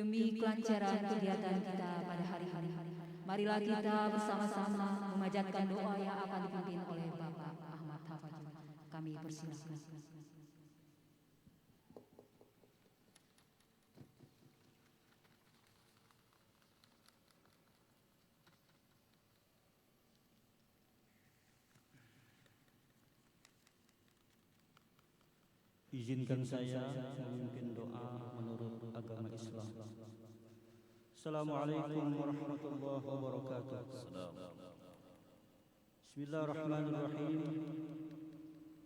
Demi kelancaran kegiatan kita pada hari ini, marilah kita bersama-sama memanjatkan doa yang akan dipimpin oleh Bapak Ahmad Hafajul. Kami persilakan. Izinkan saya memimpin doa menurut agama Islam. Assalamualaikum warahmatullahi wabarakatuh. Bismillahirrahmanirrahim.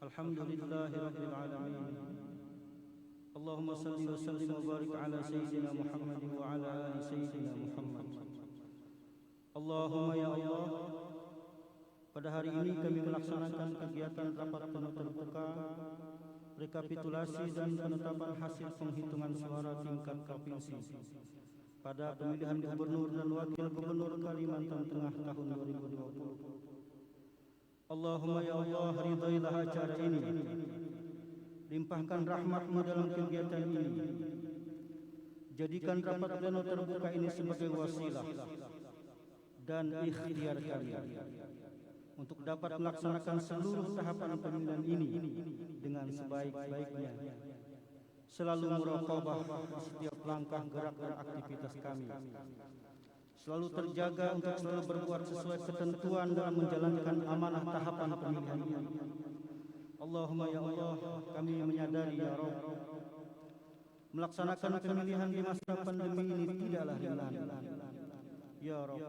Alhamdulillahirabbil alamin. Allahumma salli wa sallim wa barik ala sayyidina Muhammad wa ala ali sayyidina Muhammad. Allahumma ya Allah, pada hari ini kami melaksanakan kegiatan rapat pleno terbuka rekapitulasi dan penetapan hasil penghitungan suara tingkat provinsi pada pemilihan gubernur dan wakil gubernur Kalimantan Tengah tahun 2020. Allahumma ya Allah, ridailah acara ini, limpahkan rahmat-Mu dalam kegiatan ini, jadikan rapat pleno terbuka ini sebagai wasilah dan ikhtiar kami untuk dapat melaksanakan seluruh tahapan pemilihan ini dengan sebaik-baiknya, selalu muraqabah setiap langkah gerak dan aktivitas kami, selalu terjaga untuk selalu berbuat sesuai ketentuan dalam menjalankan amanah tahapan pemilihan ini. Allahumma ya Allah, kami menyadari ya Rabb, melaksanakan pemilihan di masa pandemi ini tidaklah ringan. Ya Rabb,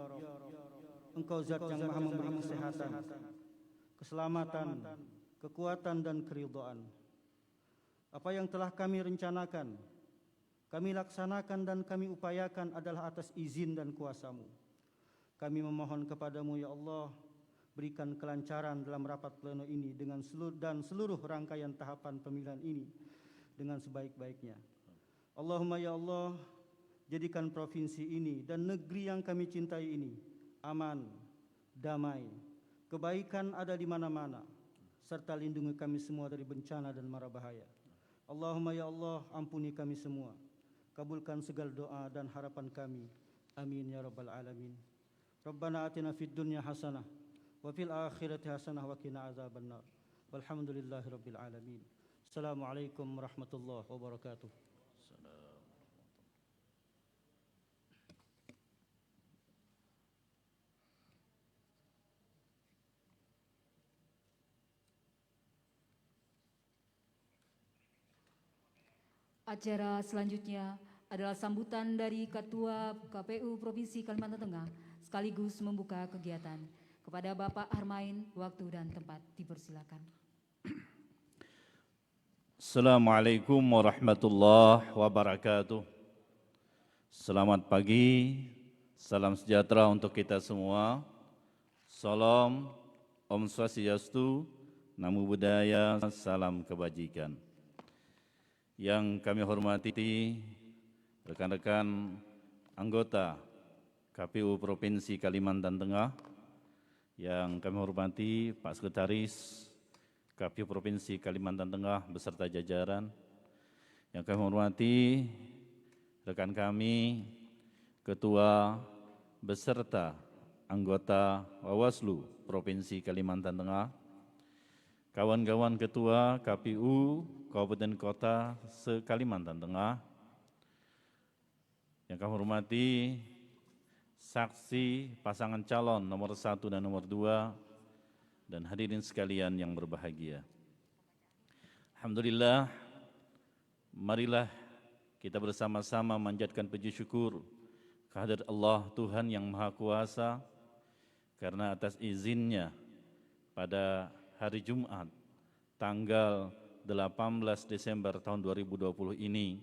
Engkau zat yang maha memberi kesehatan, keselamatan, kekuatan dan keridhaan. Apa yang telah kami rencanakan, kami laksanakan dan kami upayakan adalah atas izin dan kuasa-Mu. Kami memohon kepada-Mu ya Allah, berikan kelancaran dalam rapat pleno ini dengan seluruh rangkaian tahapan pemilihan ini dengan sebaik-baiknya. Allahumma ya Allah, jadikan provinsi ini dan negeri yang kami cintai ini aman, damai, kebaikan ada di mana-mana, serta lindungi kami semua dari bencana dan mara bahaya. Allahumma ya Allah, ampuni kami semua, kabulkan segala doa dan harapan kami. Amin ya rabbal alamin. Rabbana atina fid dunya hasanah wa fil akhirati hasanah wa qina azabannar. Walhamdulillahi rabbil alamin. Assalamualaikum warahmatullahi wabarakatuh. Acara selanjutnya adalah sambutan dari Ketua KPU Provinsi Kalimantan Tengah sekaligus membuka kegiatan. Kepada Bapak Harmain, waktu dan tempat dipersilakan. Assalamualaikum warahmatullahi wabarakatuh. Selamat pagi, salam sejahtera untuk kita semua. Salam, Om Swastiastu, Namo Buddhaya, salam kebajikan. Yang kami hormati rekan-rekan anggota KPU Provinsi Kalimantan Tengah, yang kami hormati Pak Sekretaris KPU Provinsi Kalimantan Tengah beserta jajaran, yang kami hormati rekan kami Ketua beserta anggota Bawaslu Provinsi Kalimantan Tengah, kawan-kawan Ketua KPU Kabupaten Kota se-Kalimantan Tengah, yang kami hormati saksi pasangan calon nomor 1 dan nomor 2, dan hadirin sekalian yang berbahagia. Alhamdulillah, marilah kita bersama-sama manjatkan puji syukur kehadirat Allah Tuhan yang Maha Kuasa, karena atas izinnya pada hari Jumat tanggal 18 Desember tahun 2020 ini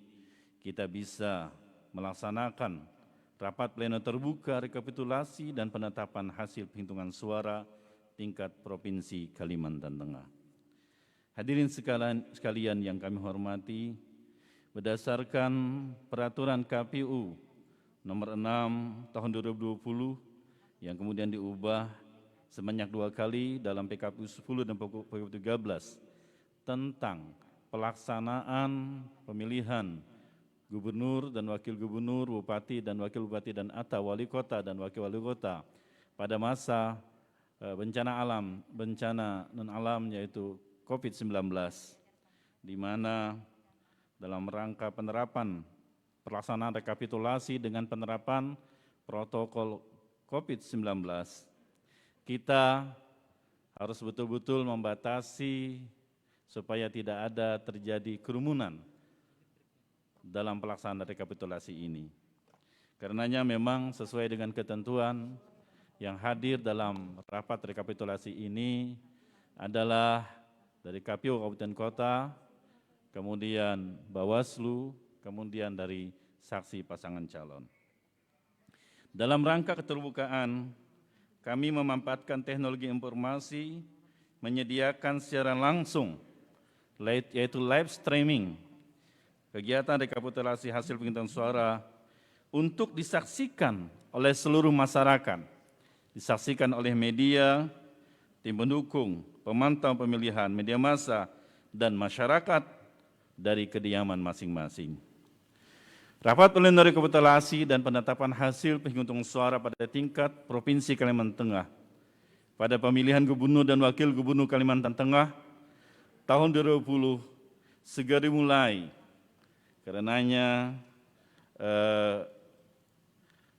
kita bisa melaksanakan rapat pleno terbuka rekapitulasi dan penetapan hasil penghitungan suara tingkat Provinsi Kalimantan Tengah. Hadirin sekalian yang kami hormati, berdasarkan peraturan KPU nomor 6 tahun 2020 yang kemudian diubah sebanyak 2 kali dalam PKPU 10 dan PKPU 13 tentang pelaksanaan pemilihan gubernur dan wakil gubernur, bupati dan wakil bupati dan atau wali kota dan wakil wali kota pada masa bencana alam, bencana non-alam yaitu COVID-19, di mana dalam rangka penerapan pelaksanaan rekapitulasi dengan penerapan protokol COVID-19, kita harus betul-betul membatasi supaya tidak ada terjadi kerumunan dalam pelaksanaan rekapitulasi ini. Karenanya memang sesuai dengan ketentuan yang hadir dalam rapat rekapitulasi ini adalah dari KPU Kabupaten Kota, kemudian Bawaslu, kemudian dari saksi pasangan calon. Dalam rangka keterbukaan, kami memanfaatkan teknologi informasi menyediakan secara langsung, yaitu live streaming, kegiatan rekapitulasi hasil penghitungan suara untuk disaksikan oleh seluruh masyarakat, disaksikan oleh media, tim pendukung, pemantau pemilihan, media massa, dan masyarakat dari kediaman masing-masing. Rapat pleno rekapitulasi dan penetapan hasil penghitungan suara pada tingkat Provinsi Kalimantan Tengah pada pemilihan gubernur dan wakil gubernur Kalimantan Tengah tahun 2020 segera dimulai. Karenanya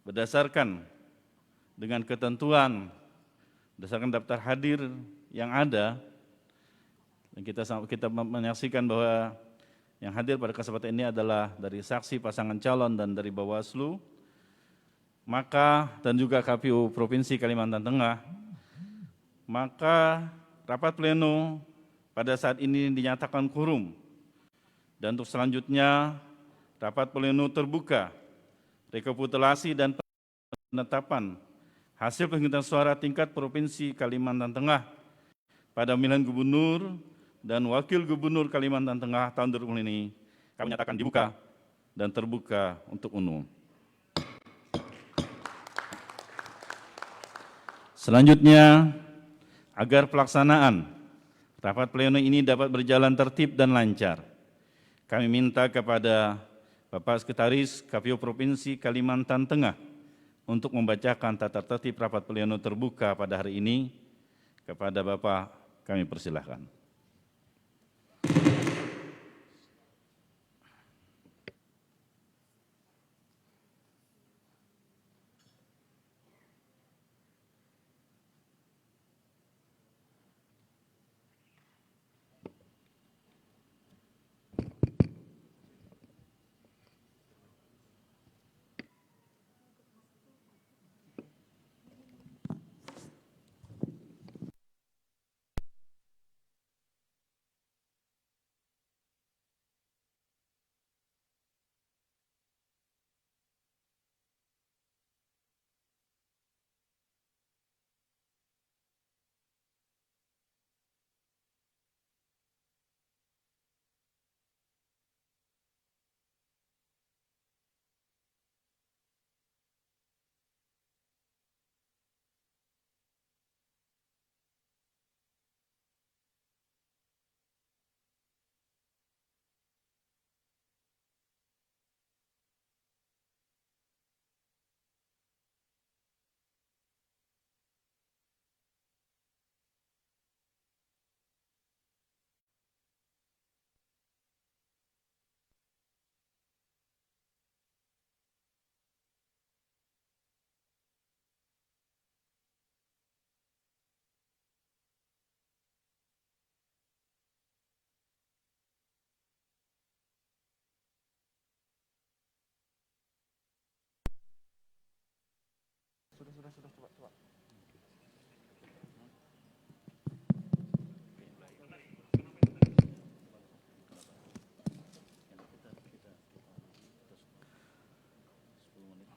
berdasarkan dengan ketentuan, berdasarkan daftar hadir yang ada, dan kita menyaksikan bahwa yang hadir pada kesempatan ini adalah dari saksi pasangan calon dan dari Bawaslu, maka dan juga KPU Provinsi Kalimantan Tengah, maka rapat pleno pada saat ini dinyatakan quorum. Dan untuk selanjutnya, rapat pleno terbuka, rekapitulasi dan penetapan hasil penghitungan suara tingkat Provinsi Kalimantan Tengah pada pemilihan gubernur dan wakil gubernur Kalimantan Tengah tahun 2020 ini kami nyatakan dibuka dan terbuka untuk umum. Selanjutnya, agar pelaksanaan rapat pleno ini dapat berjalan tertib dan lancar, kami minta kepada Bapak Sekretaris KPU Provinsi Kalimantan Tengah untuk membacakan tata tertib rapat pleno terbuka pada hari ini. Kepada Bapak kami persilahkan.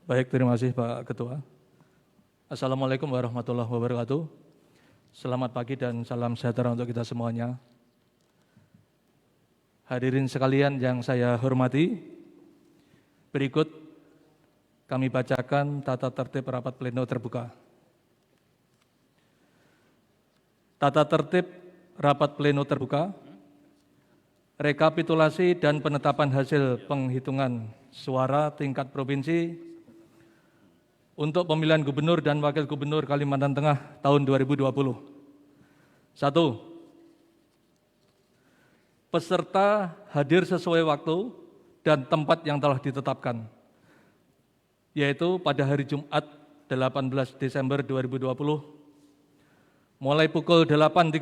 Baik, terima kasih Pak Ketua. Assalamualaikum warahmatullahi wabarakatuh. Selamat pagi dan salam sejahtera untuk kita semuanya. Hadirin sekalian yang saya hormati, berikut kami bacakan tata tertib rapat pleno terbuka. Tata tertib rapat pleno terbuka, rekapitulasi dan penetapan hasil penghitungan suara tingkat provinsi untuk pemilihan gubernur dan wakil gubernur Kalimantan Tengah tahun 2020. 1. Peserta hadir sesuai waktu dan tempat yang telah ditetapkan, yaitu pada hari Jumat 18 Desember 2020, mulai pukul 8.30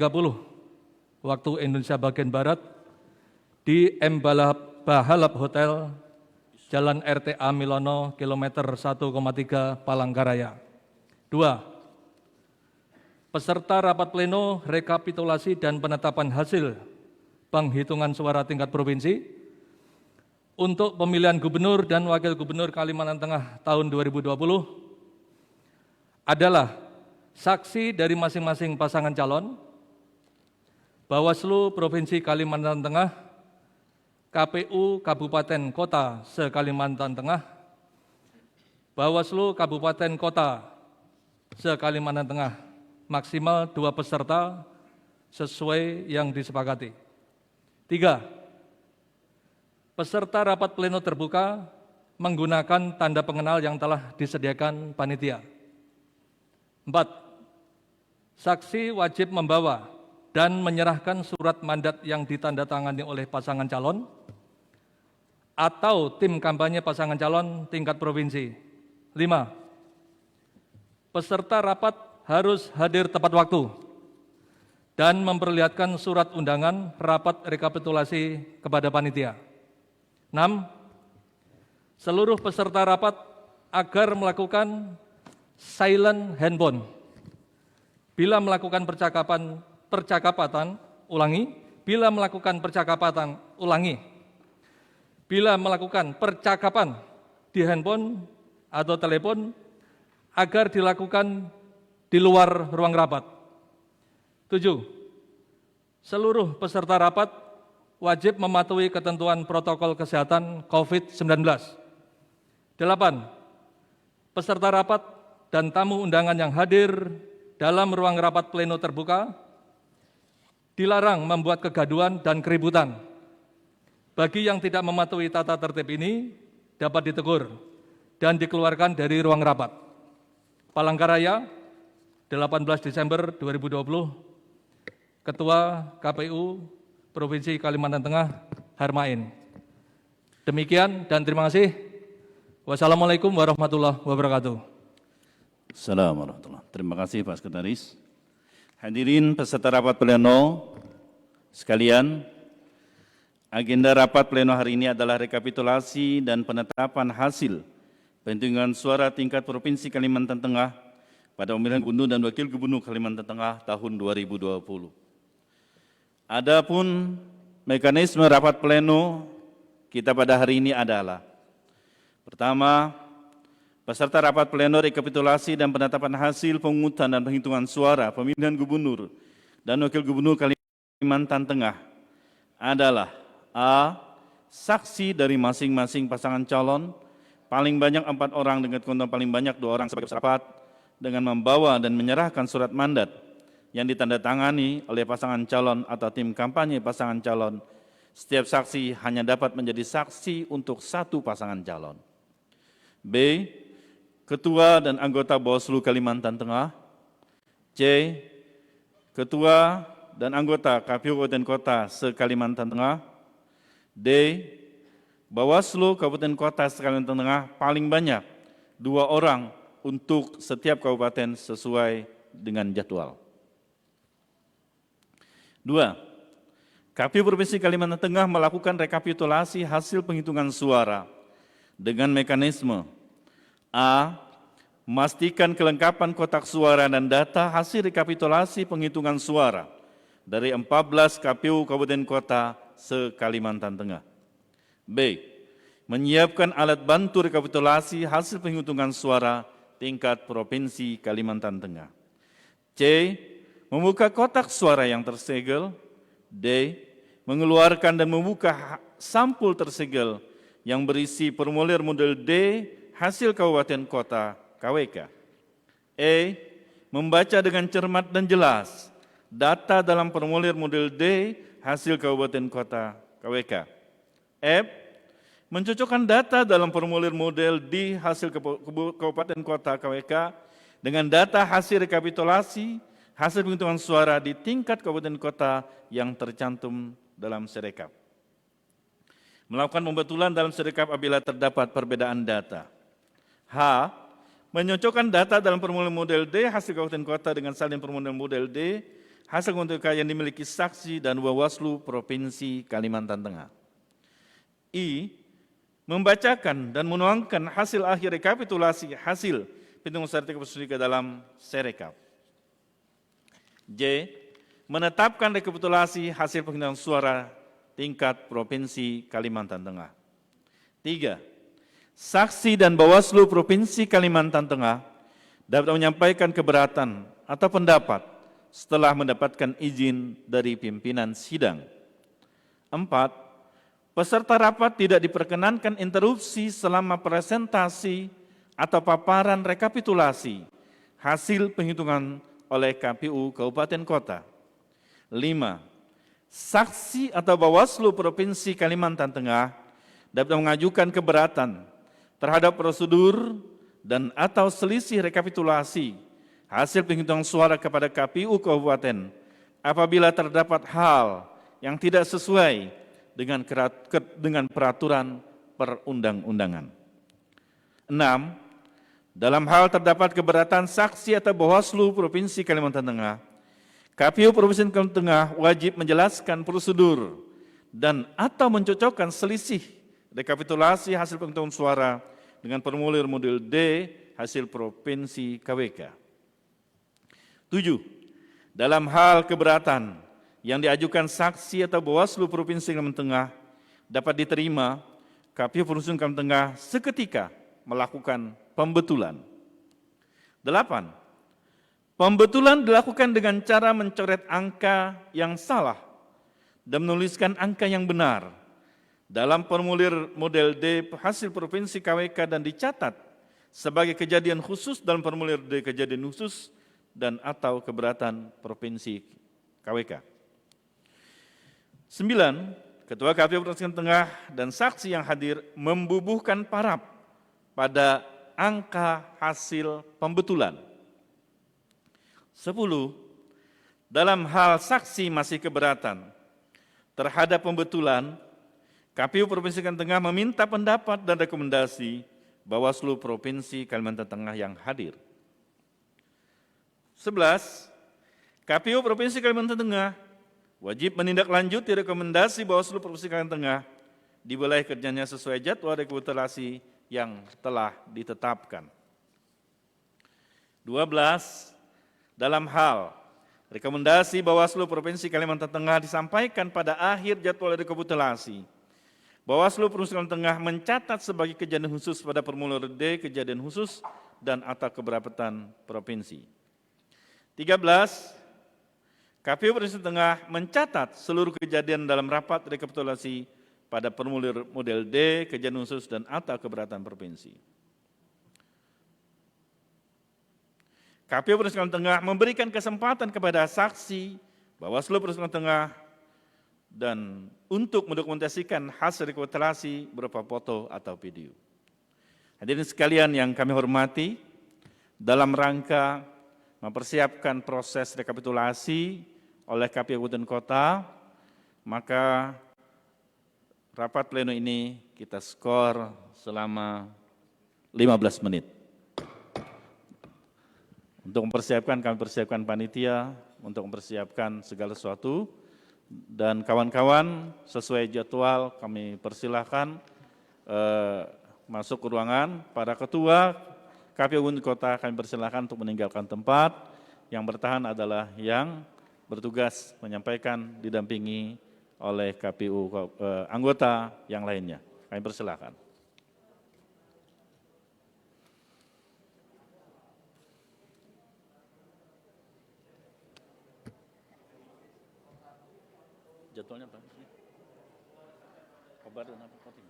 waktu Indonesia bagian Barat di M. Bahalap Hotel, Jalan RTA Milono, kilometer 1,3 Palangkaraya. 2. Peserta rapat pleno rekapitulasi dan penetapan hasil penghitungan suara tingkat provinsi untuk pemilihan gubernur dan wakil gubernur Kalimantan Tengah tahun 2020 adalah saksi dari masing-masing pasangan calon, Bawaslu Provinsi Kalimantan Tengah, KPU Kabupaten Kota se-Kalimantan Tengah, Bawaslu Kabupaten Kota se-Kalimantan Tengah, maksimal 2 peserta sesuai yang disepakati. 3. Peserta rapat pleno terbuka menggunakan tanda pengenal yang telah disediakan panitia. 4. Saksi wajib membawa dan menyerahkan surat mandat yang ditandatangani oleh pasangan calon atau tim kampanye pasangan calon tingkat provinsi. 5. Peserta rapat harus hadir tepat waktu dan memperlihatkan surat undangan rapat rekapitulasi kepada panitia. 6. Seluruh peserta rapat agar melakukan silent handphone bila melakukan percakapan, bila melakukan percakapan di handphone atau telepon agar dilakukan di luar ruang rapat. 7. Seluruh peserta rapat wajib mematuhi ketentuan protokol kesehatan COVID-19. 8. Peserta rapat dan tamu undangan yang hadir dalam ruang rapat pleno terbuka dilarang membuat kegaduhan dan keributan. Bagi yang tidak mematuhi tata tertib ini dapat ditegur dan dikeluarkan dari ruang rapat. Palangkaraya, 18 Desember 2020, Ketua KPU Provinsi Kalimantan Tengah, Harmain. Demikian dan terima kasih. Wassalamualaikum warahmatullahi wabarakatuh. Assalamualaikum warahmatullahi wabarakatuh. Terima kasih Pak Sekretaris. Hadirin peserta rapat pleno sekalian, agenda rapat pleno hari ini adalah rekapitulasi dan penetapan hasil penghitungan suara tingkat Provinsi Kalimantan Tengah pada pemilihan gubernur dan wakil gubernur Kalimantan Tengah tahun 2020. Adapun mekanisme rapat pleno kita pada hari ini adalah: pertama, peserta rapat pleno rekapitulasi dan penetapan hasil pemungutan dan penghitungan suara pemilihan gubernur dan wakil gubernur Kalimantan Tengah adalah: A. Saksi dari masing-masing pasangan calon, paling banyak 4 orang dengan kuota paling banyak 2 orang sebagai peserta rapat, dengan membawa dan menyerahkan surat mandat yang ditandatangani oleh pasangan calon atau tim kampanye pasangan calon. Setiap saksi hanya dapat menjadi saksi untuk 1 pasangan calon. B. Ketua dan anggota Bawaslu Kalimantan Tengah. C. Ketua dan anggota KPU Kabupaten Kota se-Kalimantan Tengah. D. Bawaslu Kabupaten Kota se-Kalimantan Tengah paling banyak 2 orang untuk setiap kabupaten sesuai dengan jadwal. 2. KPU Provinsi Kalimantan Tengah melakukan rekapitulasi hasil penghitungan suara dengan mekanisme: A. Memastikan kelengkapan kotak suara dan data hasil rekapitulasi penghitungan suara dari 14 KPU Kabupaten Kota se-Kalimantan Tengah. B. Menyiapkan alat bantu rekapitulasi hasil penghitungan suara tingkat Provinsi Kalimantan Tengah. C. Membuka kotak suara yang tersegel. D. Mengeluarkan dan membuka sampul tersegel yang berisi formulir model D hasil kabupaten kota KWK. E. Membaca dengan cermat dan jelas data dalam formulir model D hasil kabupaten kota KWK. F. mencocokkan data dalam formulir model di hasil kabupaten kota KWK dengan data hasil rekapitulasi hasil penghitungan suara di tingkat kabupaten kota yang tercantum dalam Sirekap. Melakukan pembetulan dalam Sirekap apabila terdapat perbedaan data. H. Menyocokkan data dalam formulir model D hasil kabupaten kota dengan salin formulir model D hasil kabupaten kota yang dimiliki saksi dan Bawaslu Provinsi Kalimantan Tengah. I. Membacakan dan menuangkan hasil akhir rekapitulasi hasil penghitungan suara tingkat ke dalam Sirekap. J. Menetapkan rekapitulasi hasil penghitungan suara tingkat Provinsi Kalimantan Tengah. 3. Saksi dan Bawaslu Provinsi Kalimantan Tengah dapat menyampaikan keberatan atau pendapat setelah mendapatkan izin dari pimpinan sidang. 4. Peserta rapat tidak diperkenankan interupsi selama presentasi atau paparan rekapitulasi hasil penghitungan oleh KPU Kabupaten Kota. 5. Saksi atau Bawaslu Provinsi Kalimantan Tengah dapat mengajukan keberatan terhadap prosedur dan atau selisih rekapitulasi hasil penghitungan suara kepada KPU Kabupaten apabila terdapat hal yang tidak sesuai dengan peraturan perundang-undangan. 6. Dalam hal terdapat keberatan saksi atau Bawaslu Provinsi Kalimantan Tengah, KPU Provinsi Kalimantan Tengah wajib menjelaskan prosedur dan atau mencocokkan selisih rekapitulasi hasil penghitungan suara dengan formulir model D hasil Provinsi KWK. 7. Dalam hal keberatan yang diajukan saksi atau Bawaslu Provinsi Kalimantan Tengah dapat diterima KPU Provinsi Kalimantan Tengah seketika melakukan pembetulan. 8. Pembetulan dilakukan dengan cara mencoret angka yang salah dan menuliskan angka yang benar dalam formulir model D hasil Provinsi KWK dan dicatat sebagai kejadian khusus dalam formulir D kejadian khusus dan atau keberatan Provinsi KWK. 9. Ketua KPU Provinsi Kalimantan Tengah dan saksi yang hadir membubuhkan paraf pada angka hasil pembetulan. 10. Dalam hal saksi masih keberatan terhadap pembetulan, KPU Provinsi Kalimantan Tengah meminta pendapat dan rekomendasi Bawaslu Provinsi Kalimantan Tengah yang hadir. 11. KPU Provinsi Kalimantan Tengah wajib menindaklanjuti rekomendasi Bawaslu Provinsi Kalimantan Tengah di wilayah kerjanya sesuai jadwal rekapitulasi yang telah ditetapkan. 12. Dalam hal rekomendasi Bawaslu Provinsi Kalimantan Tengah disampaikan pada akhir jadwal rekapitulasi, Bawaslu Provinsi Kalimantan Tengah mencatat sebagai kejadian khusus pada formulir D kejadian khusus dan atau keberatan provinsi. 13. KPU Provinsi Tengah mencatat seluruh kejadian dalam rapat rekapitulasi pada formulir model D kejadian khusus dan atau keberatan provinsi. KPU Provinsi Kalimantan Tengah memberikan kesempatan kepada saksi Bawaslu Provinsi Kalimantan Tengah dan untuk mendokumentasikan hasil rekapitulasi berupa foto atau video. Hadirin sekalian yang kami hormati, dalam rangka mempersiapkan proses rekapitulasi oleh KPU Kabupaten Kota, maka rapat pleno ini kita skor selama 15 menit. Untuk mempersiapkan, kami persiapkan panitia, untuk mempersiapkan segala sesuatu, dan kawan-kawan sesuai jadwal kami persilahkan masuk ke ruangan. Para ketua KPU Kota kami persilahkan untuk meninggalkan tempat. Yang bertahan adalah yang bertugas menyampaikan didampingi oleh KPU anggota yang lainnya. Kami persilahkan. Jadwalnya apa? Kobar dan apa? Kotim.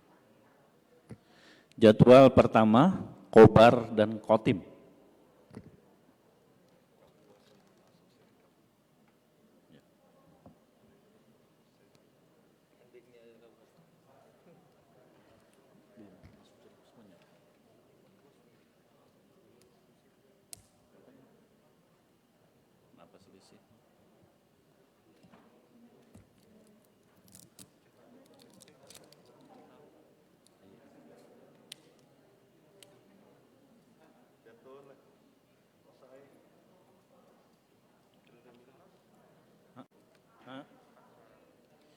Jadwal pertama, Kobar dan Kotim. selisih. Hah?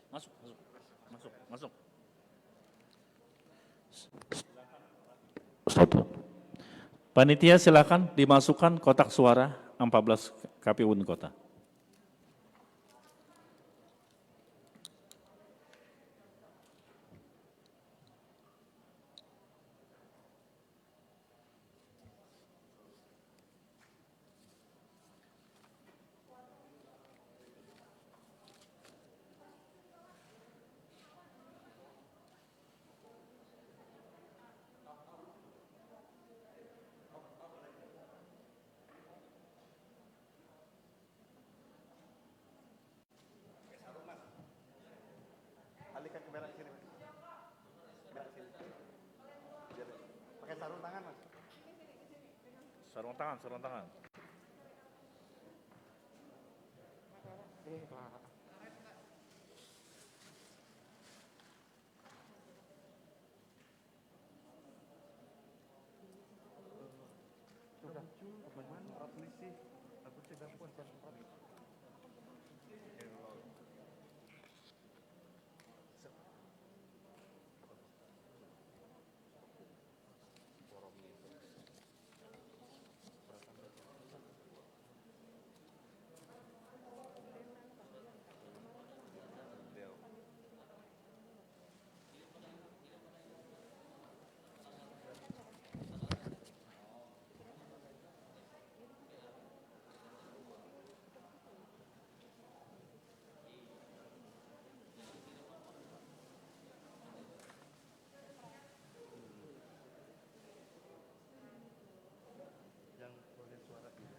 Masuk, masuk, masuk, masuk. Satu. Panitia silakan dimasukkan kotak suara 14 KPU kota. Alihkan ke berak sini. Berak sini. Biar pakai sarung tangan, Mas. Sarung tangan, sarung tangan. Sudah. Bagaimana para polisi? Aku sudah pun sempat. Yang boleh suara ini.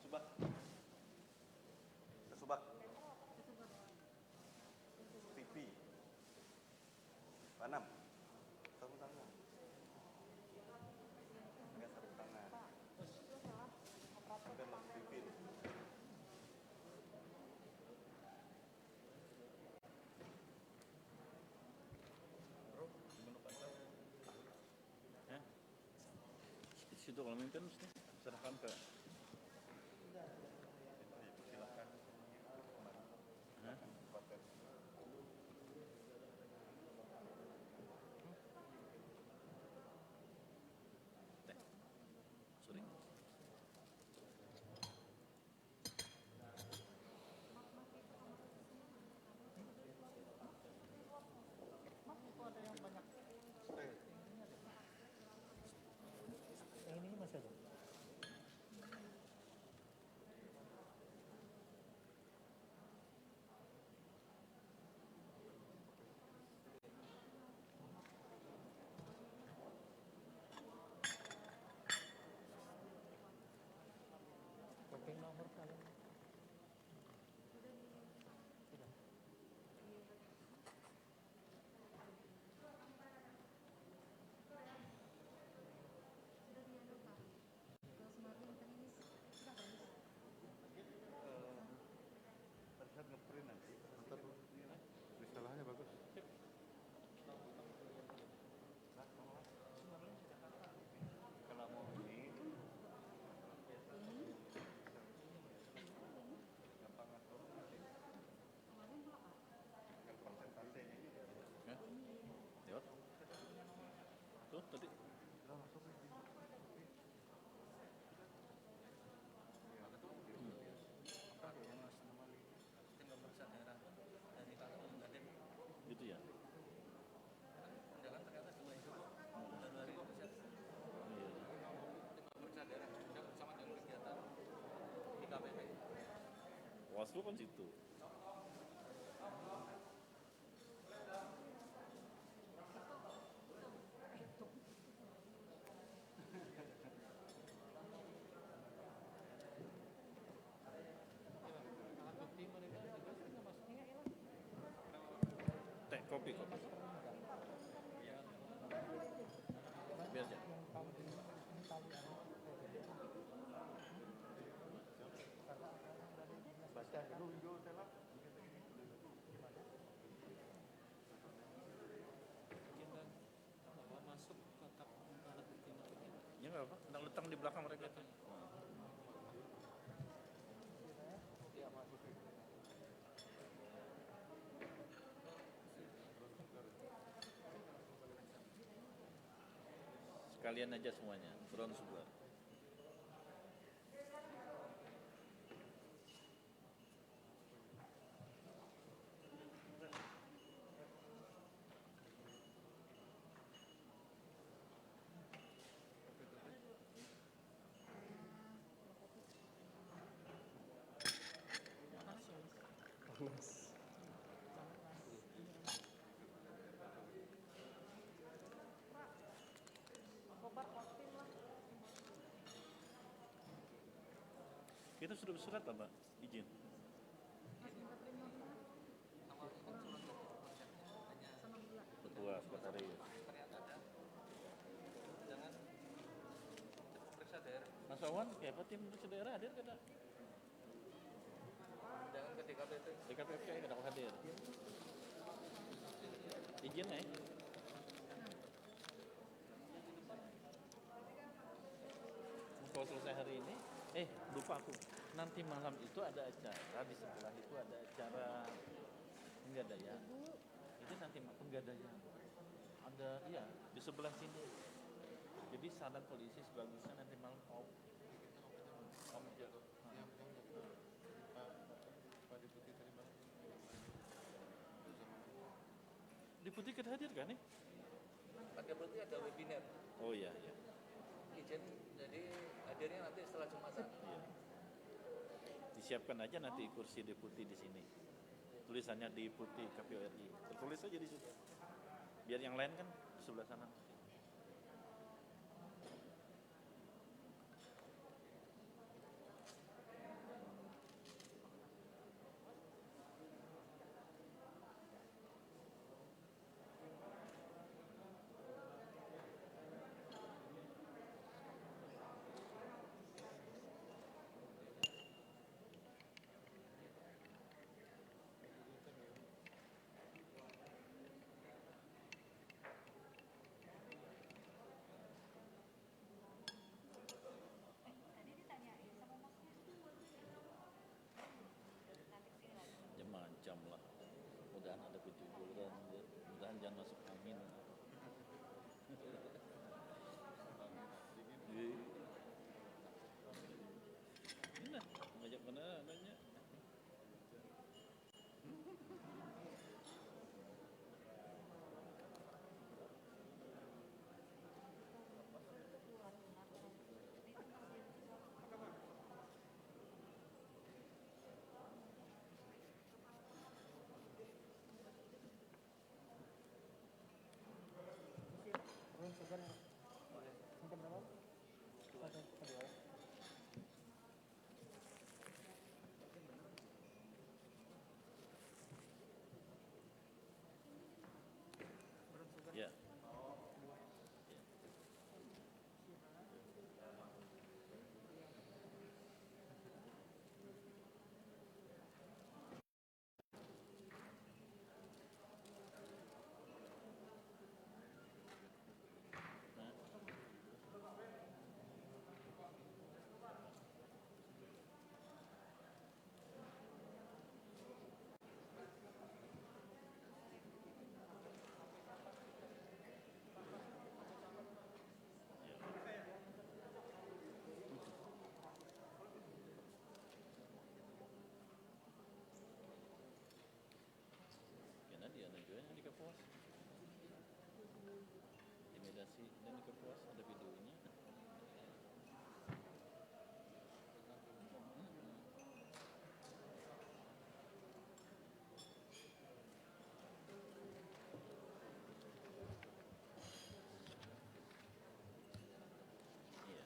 Subak. Subak. TV. Panam. Sarung tangan. Enggak sarung tangan. Bukan Mas Pipin. Ya. Di situ kalau mimpin mesti serahkan ke. Silakan. Hah? Sorry. Yang ini masih ada. Pakai nomor kalian. Pada saat ngeprint nanti, ntar riskalahnya bagus. Kalau mau ini, gampang atur nanti. Tinggal persentasenya ini. Ya. Lewat. Tuh tadi. Udah masuk lagi. Gitu ya. Waslu kan situ. Kopi. Biar aja. Baca dulu video telah. Ya nggak apa, tentang letak di belakang mereka tuh. Sekalian aja semuanya, drone sebelah. Kita sudah bersurat apa? Izin. Ketua sekretariat. Mas Wawan, kayak apa tim periksa daerah hadir kada? Jangan ke DKP itu. DKP kada hadir. Izin kalau selesai hari ini, lupa aku. Nanti malam itu ada acara, di sebelah itu ada acara penggadaian. Itu nanti penggadaian. Ada, iya, di sebelah sini. Jadi saran polisi sebagusnya nanti malam Pak Deputi tadi malam. Deputi kita hadir kan nih? Pak Deputi ada webinar. Oh iya. Izin, jadi hadirnya nanti setelah Jumatan. Iya. Disiapkan aja nanti kursi deputi di sini. Tulisannya deputi KPU RI. Tertulis aja di situ. Biar yang lain kan di sebelah sana. Macam lah, mudahan ada kejujuran, mudahan jangan masuk angin. Ini lah, ngajak mana nanya. Ya. Karena dia ada juga yang di Kapuas. Intimidasi dan di Kapuas ada videonya. Iya.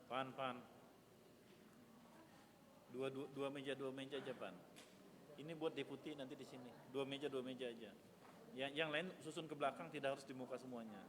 Pan. Dua meja aja, Pan. Ini buat deputi nanti di sini. Dua meja aja. Yang lain susun ke belakang, tidak harus di muka semuanya.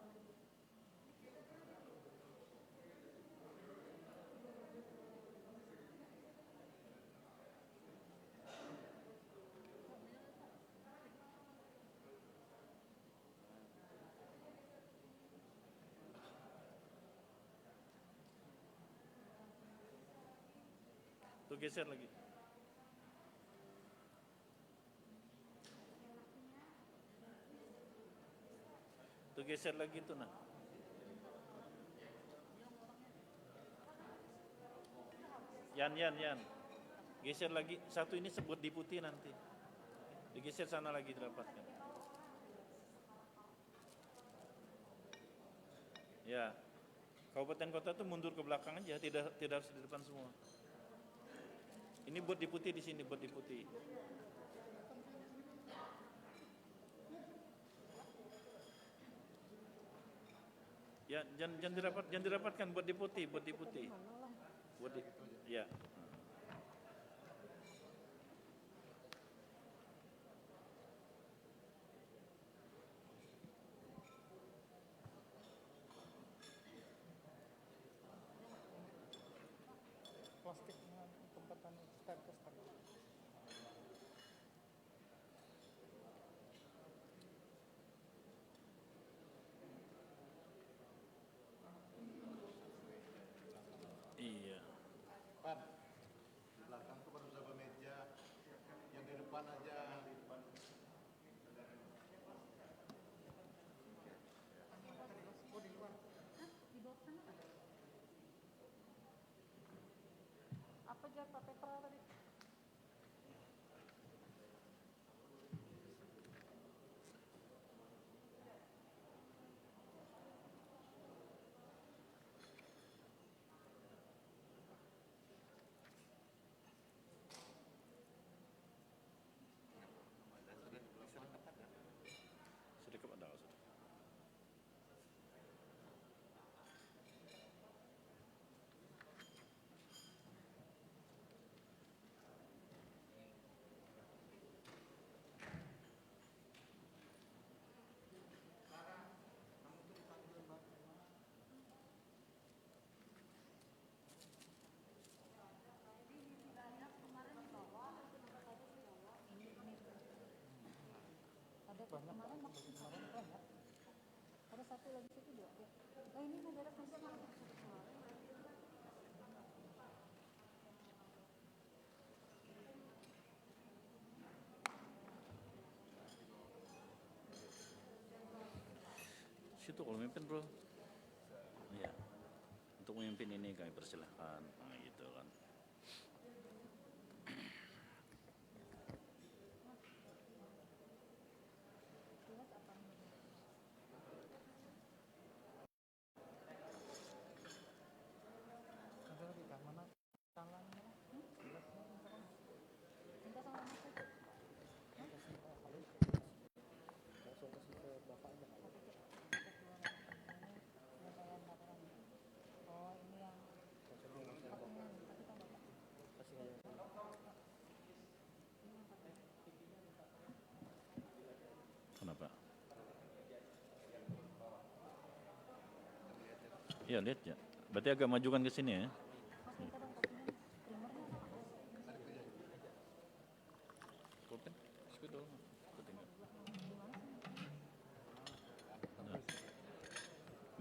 Tuh geser lagi. Tuh geser lagi tuh nah. Yan. Geser lagi. Satu ini sebut deputi nanti. Digeser sana lagi dirapatkan. Ya. Kabupaten kota tuh mundur ke belakang aja, tidak harus di depan semua. Ini buat deputi di sini, buat deputi. Ya, jangan dirapatkan buat deputi. Ya. Plastiknya tempatan step. Iya. Pan, di belakang tuh baru berapa meja, yang di depan aja. Apa jatah paper tadi? Sudah kepada sudah. Kemarin banyak. Ada satu lagi situ dua. Ya. Oh ini negara masih ada. Situ kalau memimpin bro. Iya. Untuk memimpin ini kami persilahkan. Nah, gitu kan. Kenapa? Iya lihat ya. Berarti agak majukan ke sini ya. Pulpen, spidol. Nah.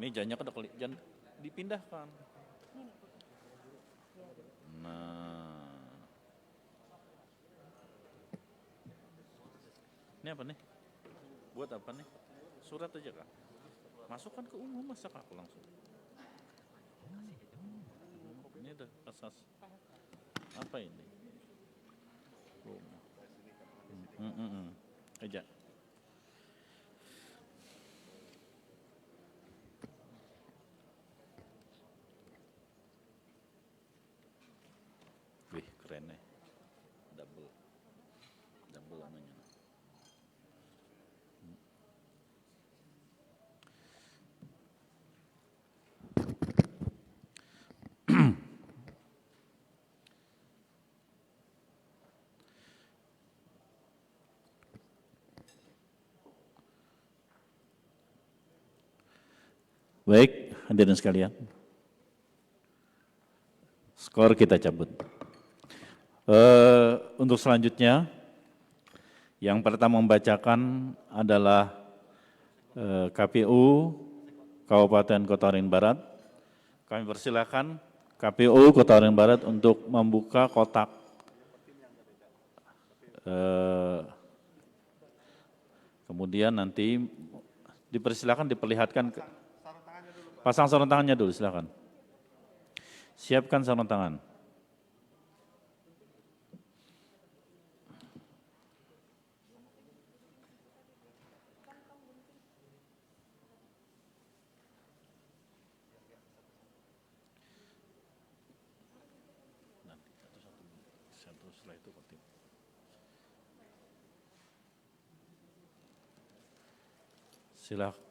Mejanya kan kali, jangan dipindahkan. Nah. Ini apa nih? Buat apa nih? Surat aja kak? Masukkan ke umum, masa aku langsung? Ini ada asas. Apa ini? Aja. Wih, keren nih. Double namanya. Baik, hadirin sekalian. Skor kita cabut. Untuk selanjutnya, yang pertama membacakan adalah KPU Kabupaten Kota Waringin Barat. Kami persilakan KPU Kota Waringin Barat untuk membuka kotak kemudian nanti dipersilakan diperlihatkan pasang sarung tangannya dulu, silakan. Siapkan sarung tangan.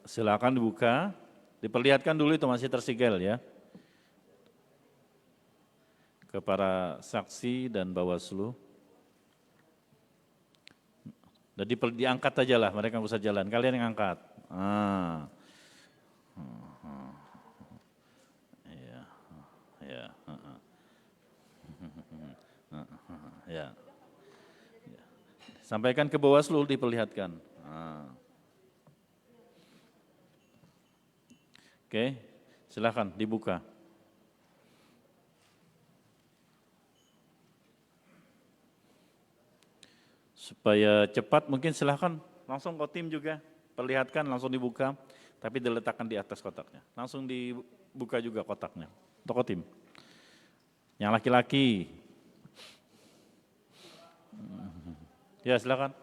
Silakan dibuka, diperlihatkan dulu itu masih tersigel ya. Ke para saksi dan Bawaslu. Dan diangkat aja lah, mereka nggak usah jalan, kalian yang angkat. Ya, ya, ya. Sampaikan ke Bawaslu diperlihatkan. Oke, silakan dibuka. Supaya cepat mungkin silakan langsung Kotim juga perlihatkan langsung dibuka, tapi diletakkan di atas kotaknya. Langsung dibuka juga kotaknya. Untuk Kotim. Yang laki-laki. Ya silakan.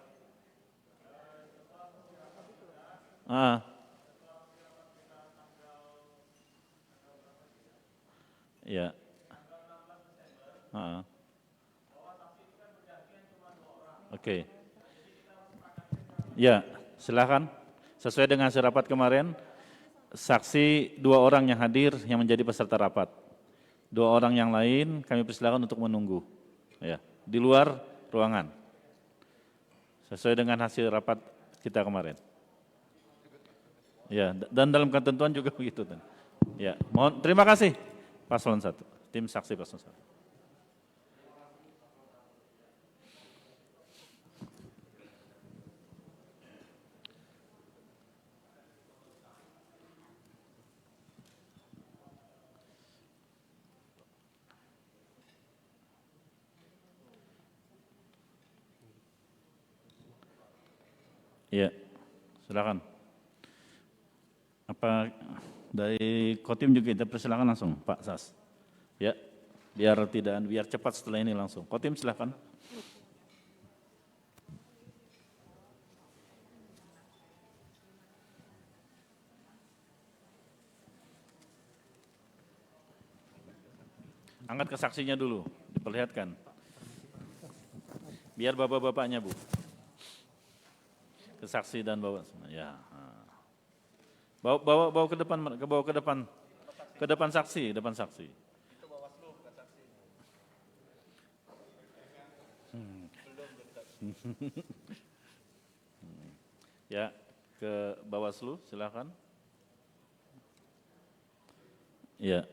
Ya. Oke. Ya, silakan. Sesuai dengan hasil rapat kemarin, saksi 2 orang yang hadir yang menjadi peserta rapat. 2 orang yang lain kami persilakan untuk menunggu. Ya, di luar ruangan. Sesuai dengan hasil rapat kita kemarin. Ya, dan dalam ketentuan juga begitu. Ya, mohon terima kasih Paslon 1, tim saksi Paslon 1. Ya, silakan. Apa dari Kotim juga kita persilakan langsung, Pak Sas. Ya, biar cepat setelah ini langsung. Kotim silakan. Angkat ke saksinya dulu, diperlihatkan. Biar bapak-bapaknya, Bu. Ke saksi dan bawa ya. Bawa ke depan, ke depan saksi. Itu Bawaslu bukan saksi. Ya, ke Bawaslu silakan. Ya.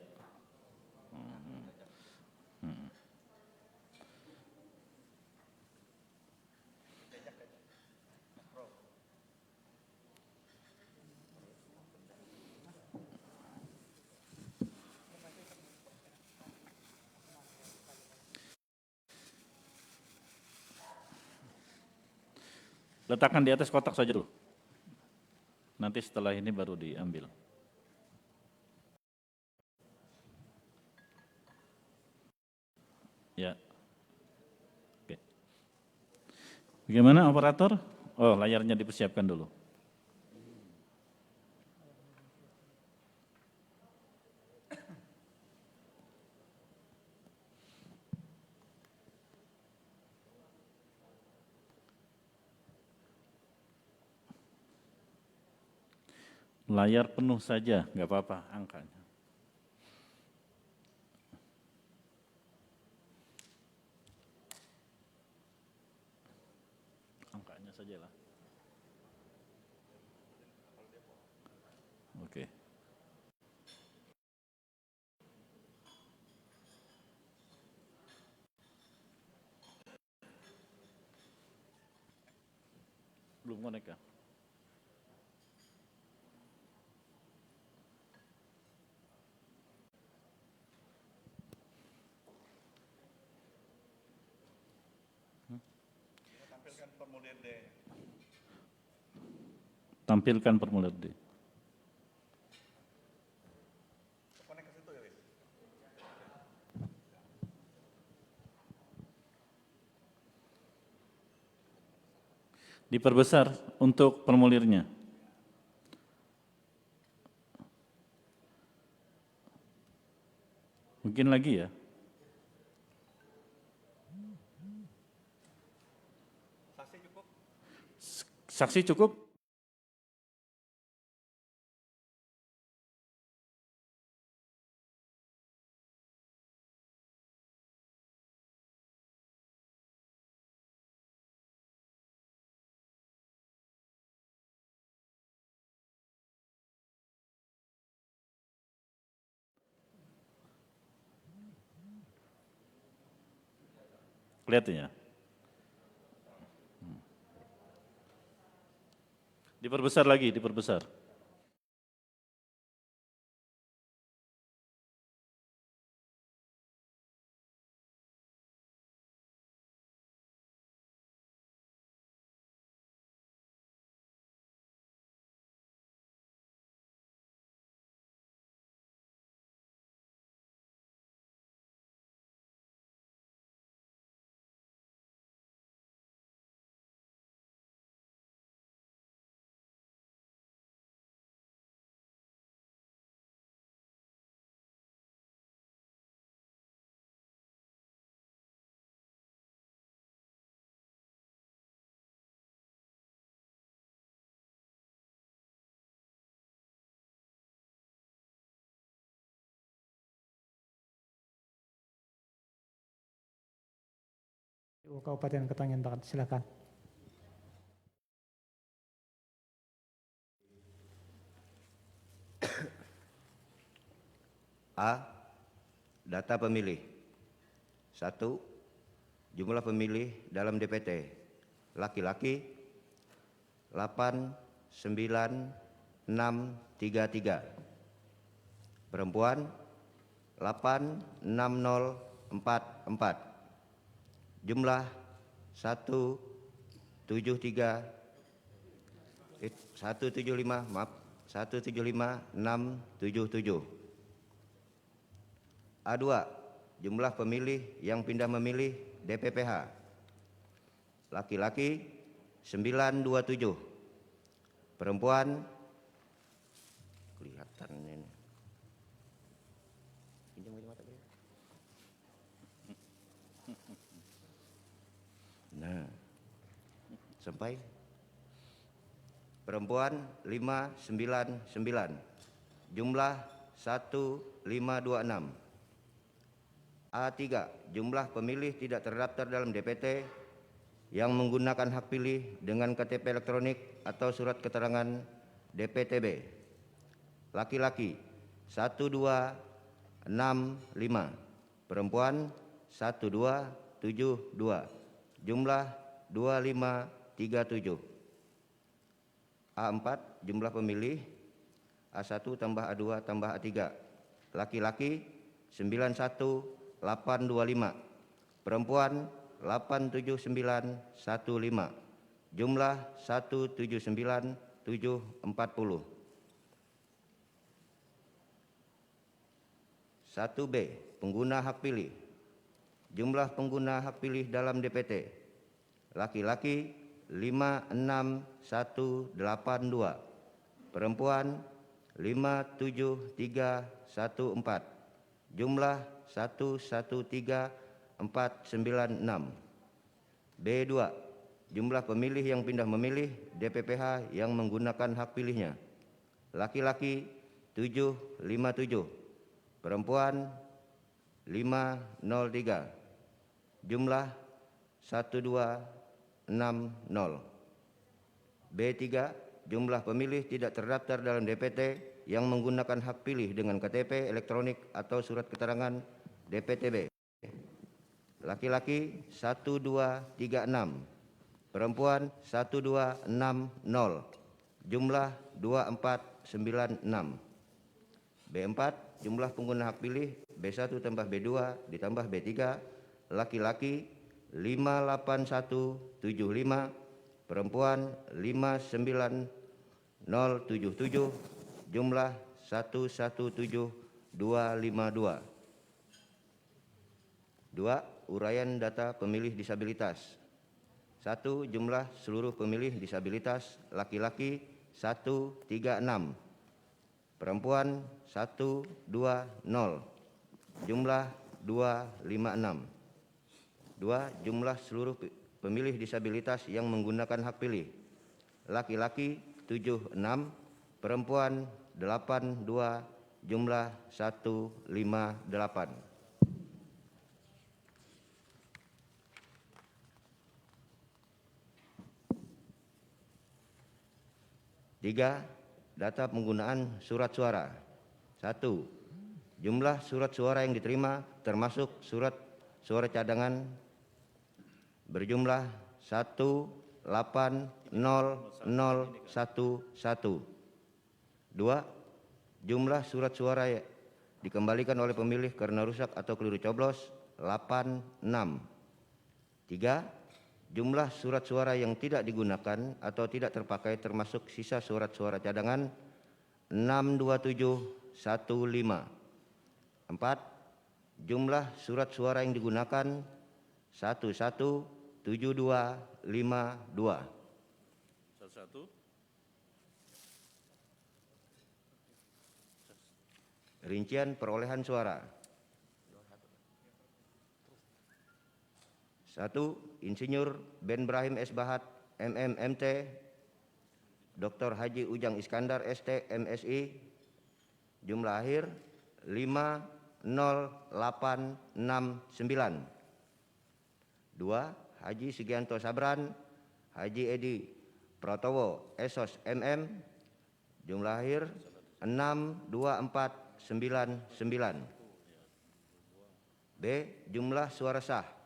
Letakkan di atas kotak saja dulu. Nanti setelah ini baru diambil. Ya. Oke. Bagaimana operator? Oh, layarnya dipersiapkan dulu. Layar penuh saja, nggak apa-apa angkanya. Angkanya sajalah. Oke. Belum connect ya? Tampilkan formulir D. Tampilkan formulir D. Connect ke situ ya, Wis. Diperbesar untuk formulirnya. Mungkin lagi ya. Saksi cukup? Saksi cukup? Kelihatan ya? Diperbesar lagi, diperbesar. Kabupaten Ketangian Barat, silakan. A. Data pemilih. 1. Jumlah pemilih dalam DPT. Laki-laki 89633. Perempuan 86044. Jumlah 175,677. A2. Jumlah pemilih yang pindah memilih DPPH. Laki-laki 927. Perempuan kelihatan ini. Pinjam mata beliau. Nah, sampai perempuan 599. Jumlah 1526. A3. Jumlah pemilih tidak terdaftar dalam DPT yang menggunakan hak pilih dengan KTP elektronik atau surat keterangan DPTB. Laki-laki 1265. Perempuan 1272. Jumlah 2537. A4. Jumlah pemilih A1 tambah A2 tambah A3. Laki-laki 91825. Perempuan 87915. Jumlah 179740. 1B. Pengguna hak pilih. Jumlah pengguna hak pilih dalam DPT. Laki-laki 56182. Perempuan 57314. Jumlah 113496. B2. Jumlah pemilih yang pindah memilih DPPH yang menggunakan hak pilihnya. Laki-laki 757. Perempuan 503. Jumlah 1260. B3. Jumlah pemilih tidak terdaftar dalam DPT yang menggunakan hak pilih dengan KTP elektronik atau surat keterangan DPTB. Laki-laki 1236. perempuan 1260, jumlah 2496. B4, jumlah pengguna hak pilih B1 tambah B2 ditambah B3, laki-laki 58175, perempuan 59077, jumlah 117252. 2. Uraian data pemilih disabilitas. 1. Jumlah seluruh pemilih disabilitas laki-laki 136, perempuan 120, jumlah 256. 2. Jumlah seluruh pemilih disabilitas yang menggunakan hak pilih laki-laki 76, perempuan 82, jumlah 158. 3. Data penggunaan surat suara. 1. Jumlah surat suara yang diterima termasuk surat suara cadangan berjumlah 1800111. 2. Jumlah surat suara dikembalikan oleh pemilih karena rusak atau keliru coblos 86. 3. Jumlah surat suara yang tidak digunakan atau tidak terpakai termasuk sisa surat suara cadangan 62715. 4. Jumlah surat suara yang digunakan 117252. 11. Rincian perolehan suara. 1. Insinyur Ben Brahim S. Bahat, MMMT, Dr. Haji Ujang Iskandar, ST, MSI, jumlah akhir 50869. 2. Haji Sugianto Sabran, Haji Edi Pratowo, Esos, MM, jumlah akhir 62499. B. Jumlah suara sah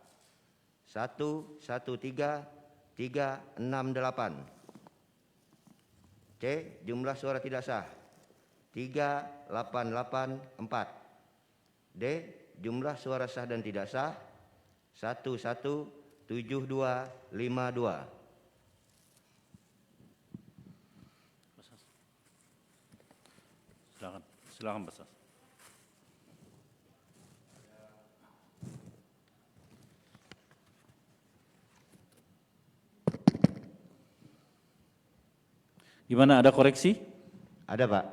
113368. C. Jumlah suara tidak sah 3884. D. Jumlah suara sah dan tidak sah 117252. Silakan Basas. Gimana, ada koreksi? Ada, Pak.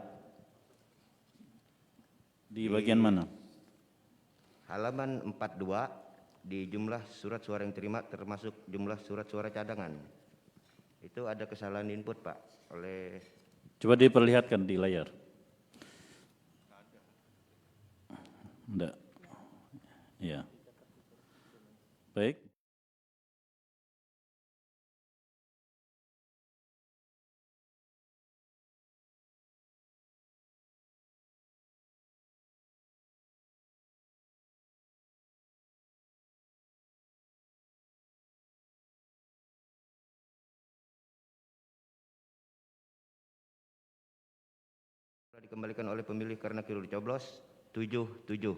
Di bagian mana? Halaman 42 di jumlah surat suara yang terima termasuk jumlah surat suara cadangan. Itu ada kesalahan input, Pak, oleh... Coba diperlihatkan di layar. Enggak. Ya. Baik. Dikembalikan oleh pemilih karena keliru coblos 77.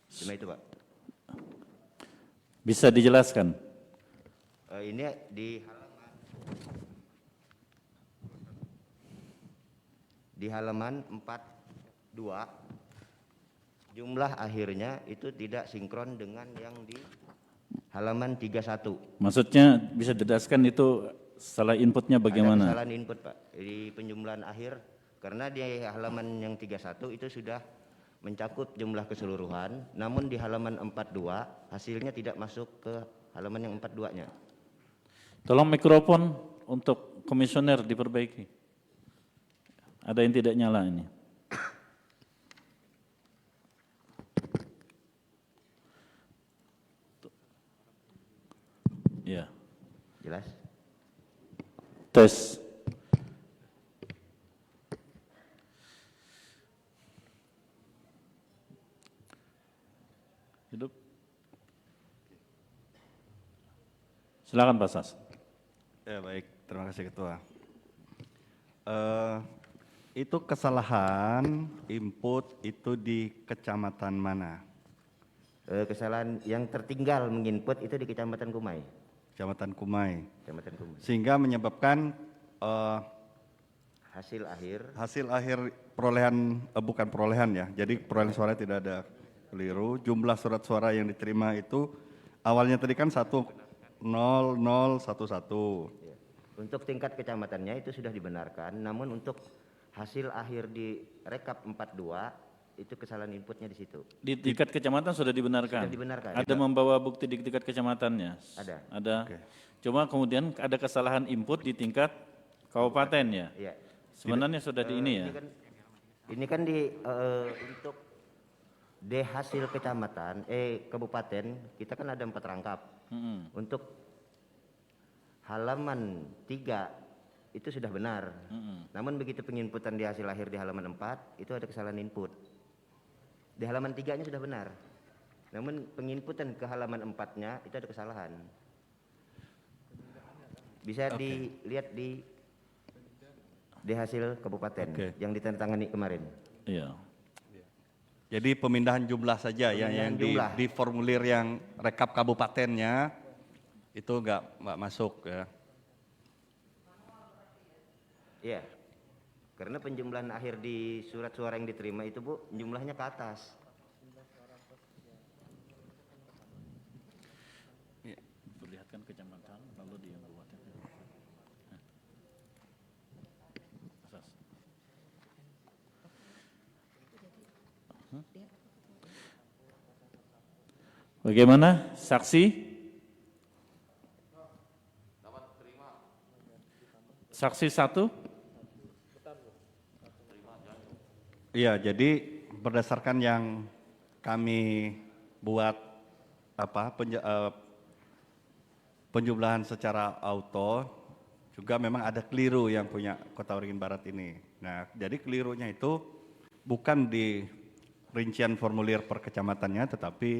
Cuma itu, Pak. Bisa dijelaskan? Ini di halaman 42 jumlah akhirnya itu tidak sinkron dengan yang di halaman 31. Maksudnya bisa dijelaskan itu salah inputnya bagaimana? Ada kesalahan input, Pak, di penjumlahan akhir karena di halaman yang 31 itu sudah mencakup jumlah keseluruhan, namun di halaman 42 hasilnya tidak masuk ke halaman yang 42-nya. Tolong mikrofon untuk komisioner diperbaiki. Ada yang tidak nyala ini. Ya. Jelas? Tes. Hidup. Silakan Pak Sas. Ya baik, terima kasih Ketua. Itu kesalahan input itu di kecamatan mana? Kesalahan yang tertinggal menginput itu di Kecamatan Kumai. Kecamatan Kumai. Kecamatan Kumai. Sehingga menyebabkan Hasil akhir perolehan bukan perolehan ya. Jadi perolehan suara tidak ada keliru. Jumlah surat suara yang diterima itu awalnya tadi kan 10011. ya. Untuk tingkat kecamatannya itu sudah dibenarkan, namun untuk hasil akhir di rekap 42 itu kesalahan inputnya di situ. Di tingkat kecamatan sudah dibenarkan? Sudah dibenarkan. Ada membawa bukti di tingkat kecamatannya? Ada. Ada. Oke. Cuma kemudian ada kesalahan input di tingkat kabupaten ya? Iya. Sebenarnya sudah di ini ya? Ini kan untuk hasil kecamatan, kabupaten, kita kan ada 4 rangkap. Untuk halaman 3 itu sudah benar. Namun begitu penginputan di hasil akhir di halaman 4 itu ada kesalahan input. Di halaman 3-nya sudah benar. Namun penginputan ke halaman 4-nya itu ada kesalahan. Bisa dilihat di hasil kabupaten yang ditandatangani kemarin. Iya. Jadi pemindahan jumlah saja ya yang di formulir yang rekap kabupatennya itu enggak masuk ya. Iya. Karena penjumlahan akhir di surat suara yang diterima itu Bu, jumlahnya ke atas. Perlihatkan kecamatan lalu di kabupaten. Bagaimana saksi? Saksi 1? Iya, jadi berdasarkan yang kami buat penjumlahan secara auto juga memang ada keliru yang punya Kota Waringin Barat ini. Nah, jadi kelirunya itu bukan di rincian formulir per kecamatannya, tetapi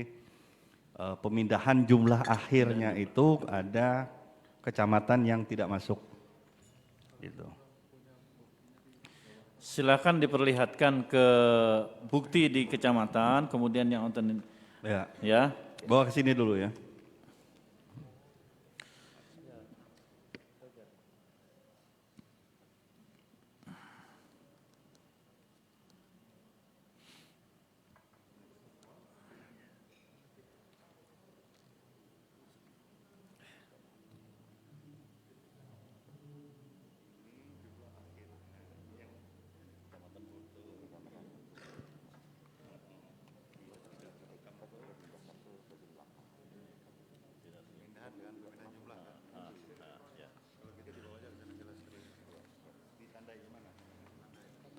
pemindahan jumlah akhirnya itu ada kecamatan yang tidak masuk. Gitu. Silakan diperlihatkan ke bukti di kecamatan, kemudian yang nonton ya. Bawa ke sini dulu ya.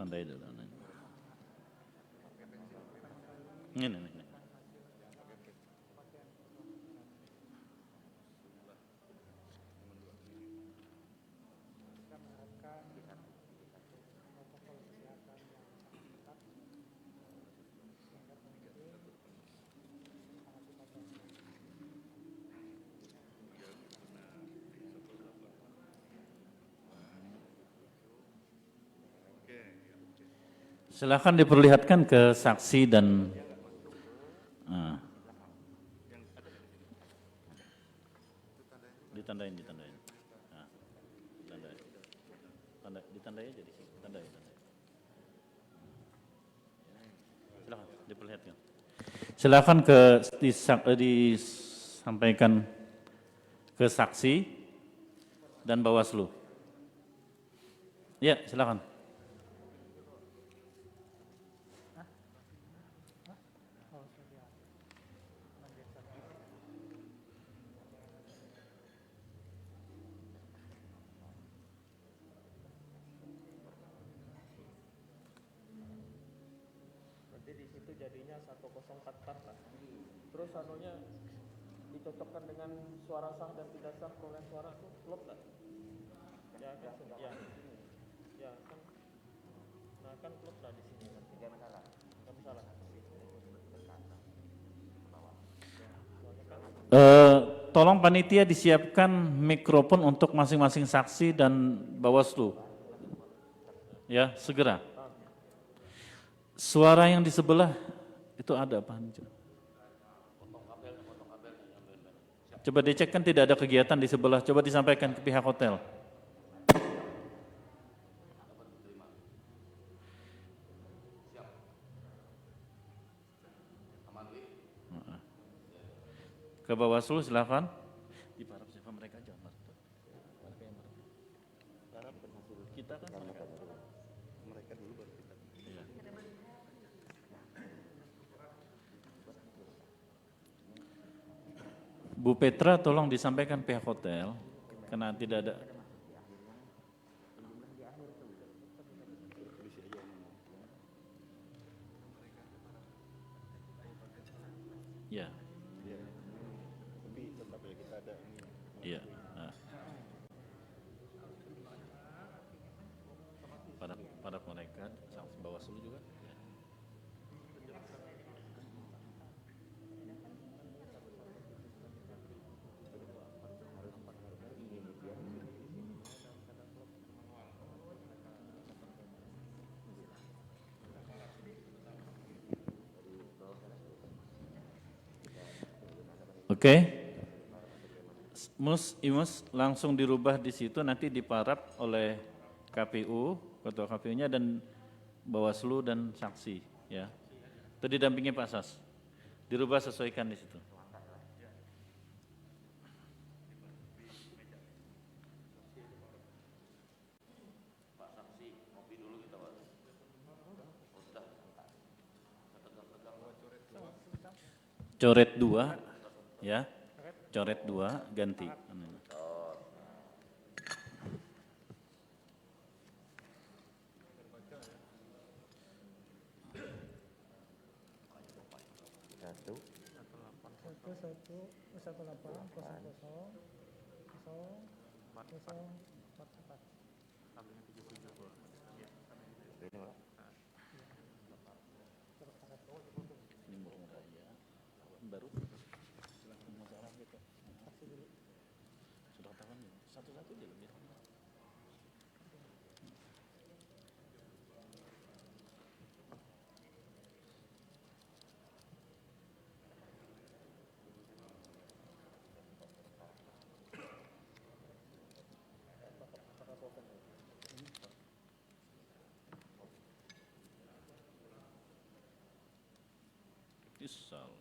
Tandai dulu. Ini. Silakan diperlihatkan ke saksi dan ditandain. Nah, ditandai aja di sini, tandai. Silakan diperlihatkan. Silakan disampaikan ke saksi dan Bawaslu. Ya, silakan. Jadinya 1044 Pak. Terus anunya dicocokkan dengan suara sah dan tidak sah perolehan suara itu klop nggak? Ya kan, ya kan. Nah kan klop lah di sini kan. Nggak masalah. Nggak masalah. tolong panitia disiapkan mikrofon untuk masing-masing saksi dan Bawaslu. Ya, segera. Suara yang di sebelah itu ada apa? Coba dicek, kan tidak ada kegiatan di sebelah. Coba disampaikan ke pihak hotel. Ke Bawaslu silakan. Diparap siapa mereka aja, Mas. Kita kan mereka dulu baru kita. Iya. Bu Petra tolong disampaikan pihak hotel karena tidak ada. Ya. Iya. Nah. Pada mereka sama Bawaslu juga. Oke. Imus langsung dirubah di situ, nanti diparap oleh KPU, ketua KPU-nya dan Bawaslu dan saksi, ya. Itu didampingi Pak Sas. Dirubah, sesuaikan di situ. Coret 2, ya. Coret 2 ganti. Baru sudah tahu satu-satu aja lebih. Salah.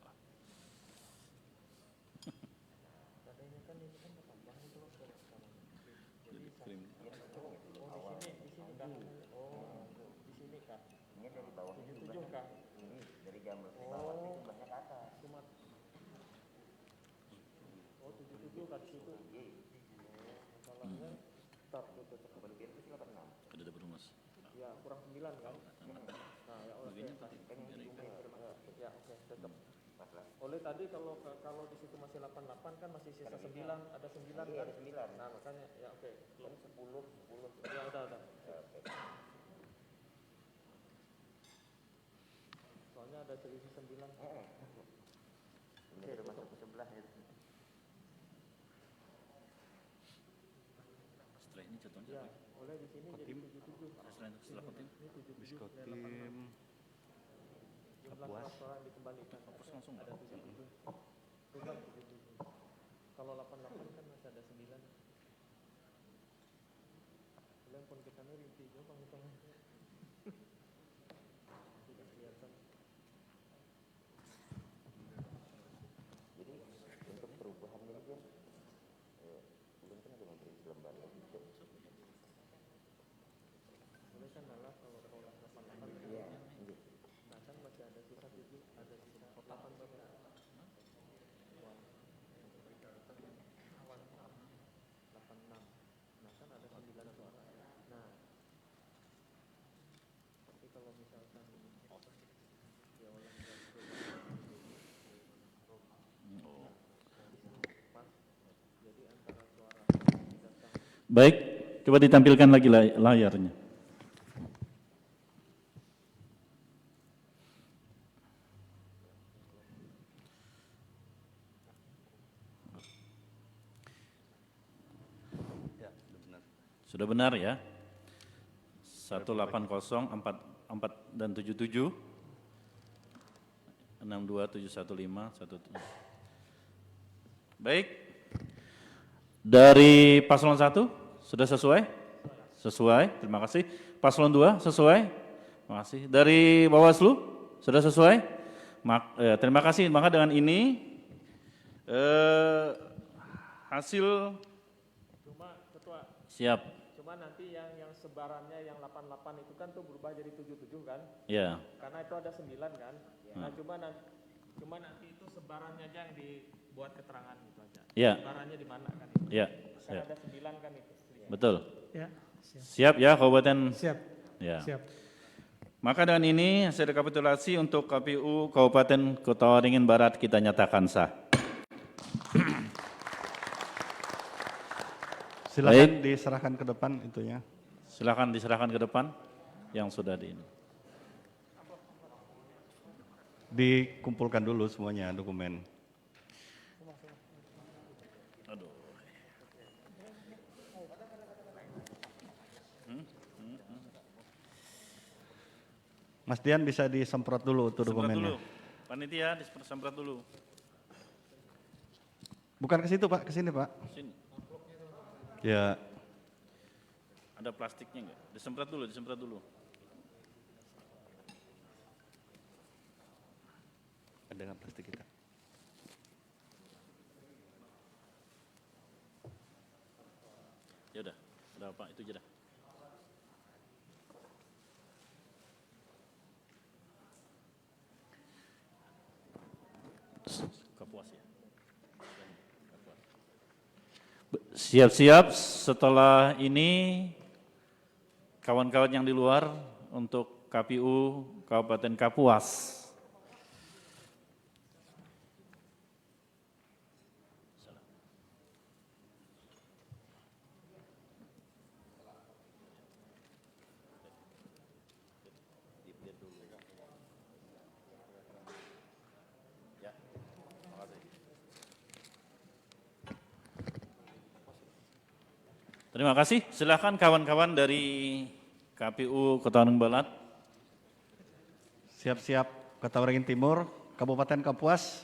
Ada dapat Mas. Ya, kurang 9 kan? Nah, ya oke. Ya, oke, tetap. Oleh tadi kalau di situ masih 88 kan masih sisa 9, ada 9 kan? 9. Nah, makanya ya oke. Kan 10. Ya udah. Soalnya ada selisih 9. Ini udah masuk ke sebelah ya. Setelah ini contohnya. Ya, oleh di sini jadi 77. Setelah kotim. Ini 77. Biskotim. Jumlah suara yang dikembalikan Langsung ada 77. Total 77. Kalau 88 kan masih ada 9. Kalian pun kita rinci juga hitungan. Tidak kelihatan. Jadi untuk perubahan ini kan belum kan ada menteri lembar lagi. Boleh kan malah kalau 88 Iya. Nah kan masih ada sisa 7, ada sisa 8 berapa? 86. Nah kan ada 9 suara. Nah, tapi kalau misalkan ya ulang pas, jadi antara suara datang. Baik, coba ditampilkan lagi layarnya. Sudah benar ya? 180, 44 dan 77, 62, 715, 17. Baik, dari paslon 1 sudah sesuai? Sesuai, terima kasih. Paslon 2 sesuai? Terima kasih. Dari Bawaslu sudah sesuai? Terima kasih. Maka dengan ini hasil siap. Cuma nanti yang sebarannya yang 88 itu kan tuh berubah jadi 77 kan? Ya. Karena itu ada 9 kan? Nah cuma nanti itu sebarannya aja yang dibuat keterangan gitu aja. Ya. Sebarannya di mana kan? Ya. Kan ada 9 kan itu. Betul. Ya. Siap ya Kabupaten? Siap. Ya. Siap. Maka dengan ini hasil rekapitulasi untuk KPU Kabupaten Kota Waringin Barat kita nyatakan sah. Silakan diserahkan ke depan itunya. Silakan diserahkan ke depan yang sudah di ini. Dikumpulkan dulu semuanya dokumen. Mas Dian bisa disemprot dulu untuk dokumennya. Panitia disemprot dulu. Bukan ke situ Pak, ke sini Pak. Sini. Ya. Ada plastiknya enggak? Disemprot dulu, disemprot dulu. Ada nggak plastik kita? Ya udah Pak, itu aja dah. Kapuas ya. Siap-siap setelah ini kawan-kawan yang di luar untuk KPU Kabupaten Kapuas. Terima kasih. Silakan kawan-kawan dari KPU Kota Waringin Barat. Siap-siap Kota Waringin Timur, Kabupaten Kapuas.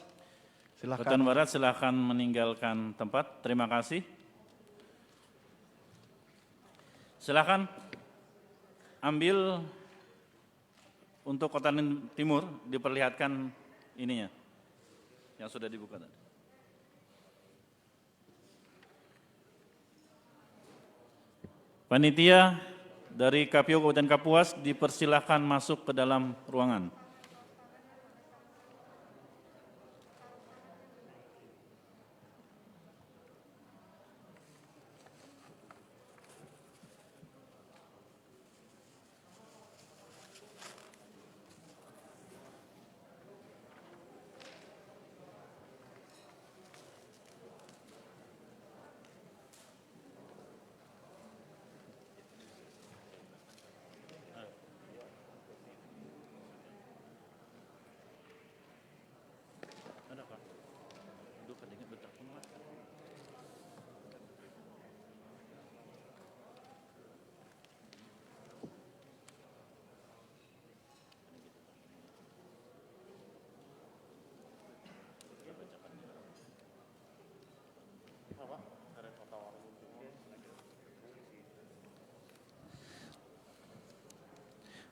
Silakan. Kota Waringin Barat silakan meninggalkan tempat. Terima kasih. Silakan ambil untuk Kota Waringin Timur diperlihatkan ininya yang sudah dibuka tadi. Panitia dari KPU Kabupaten Kapuas dipersilakan masuk ke dalam ruangan.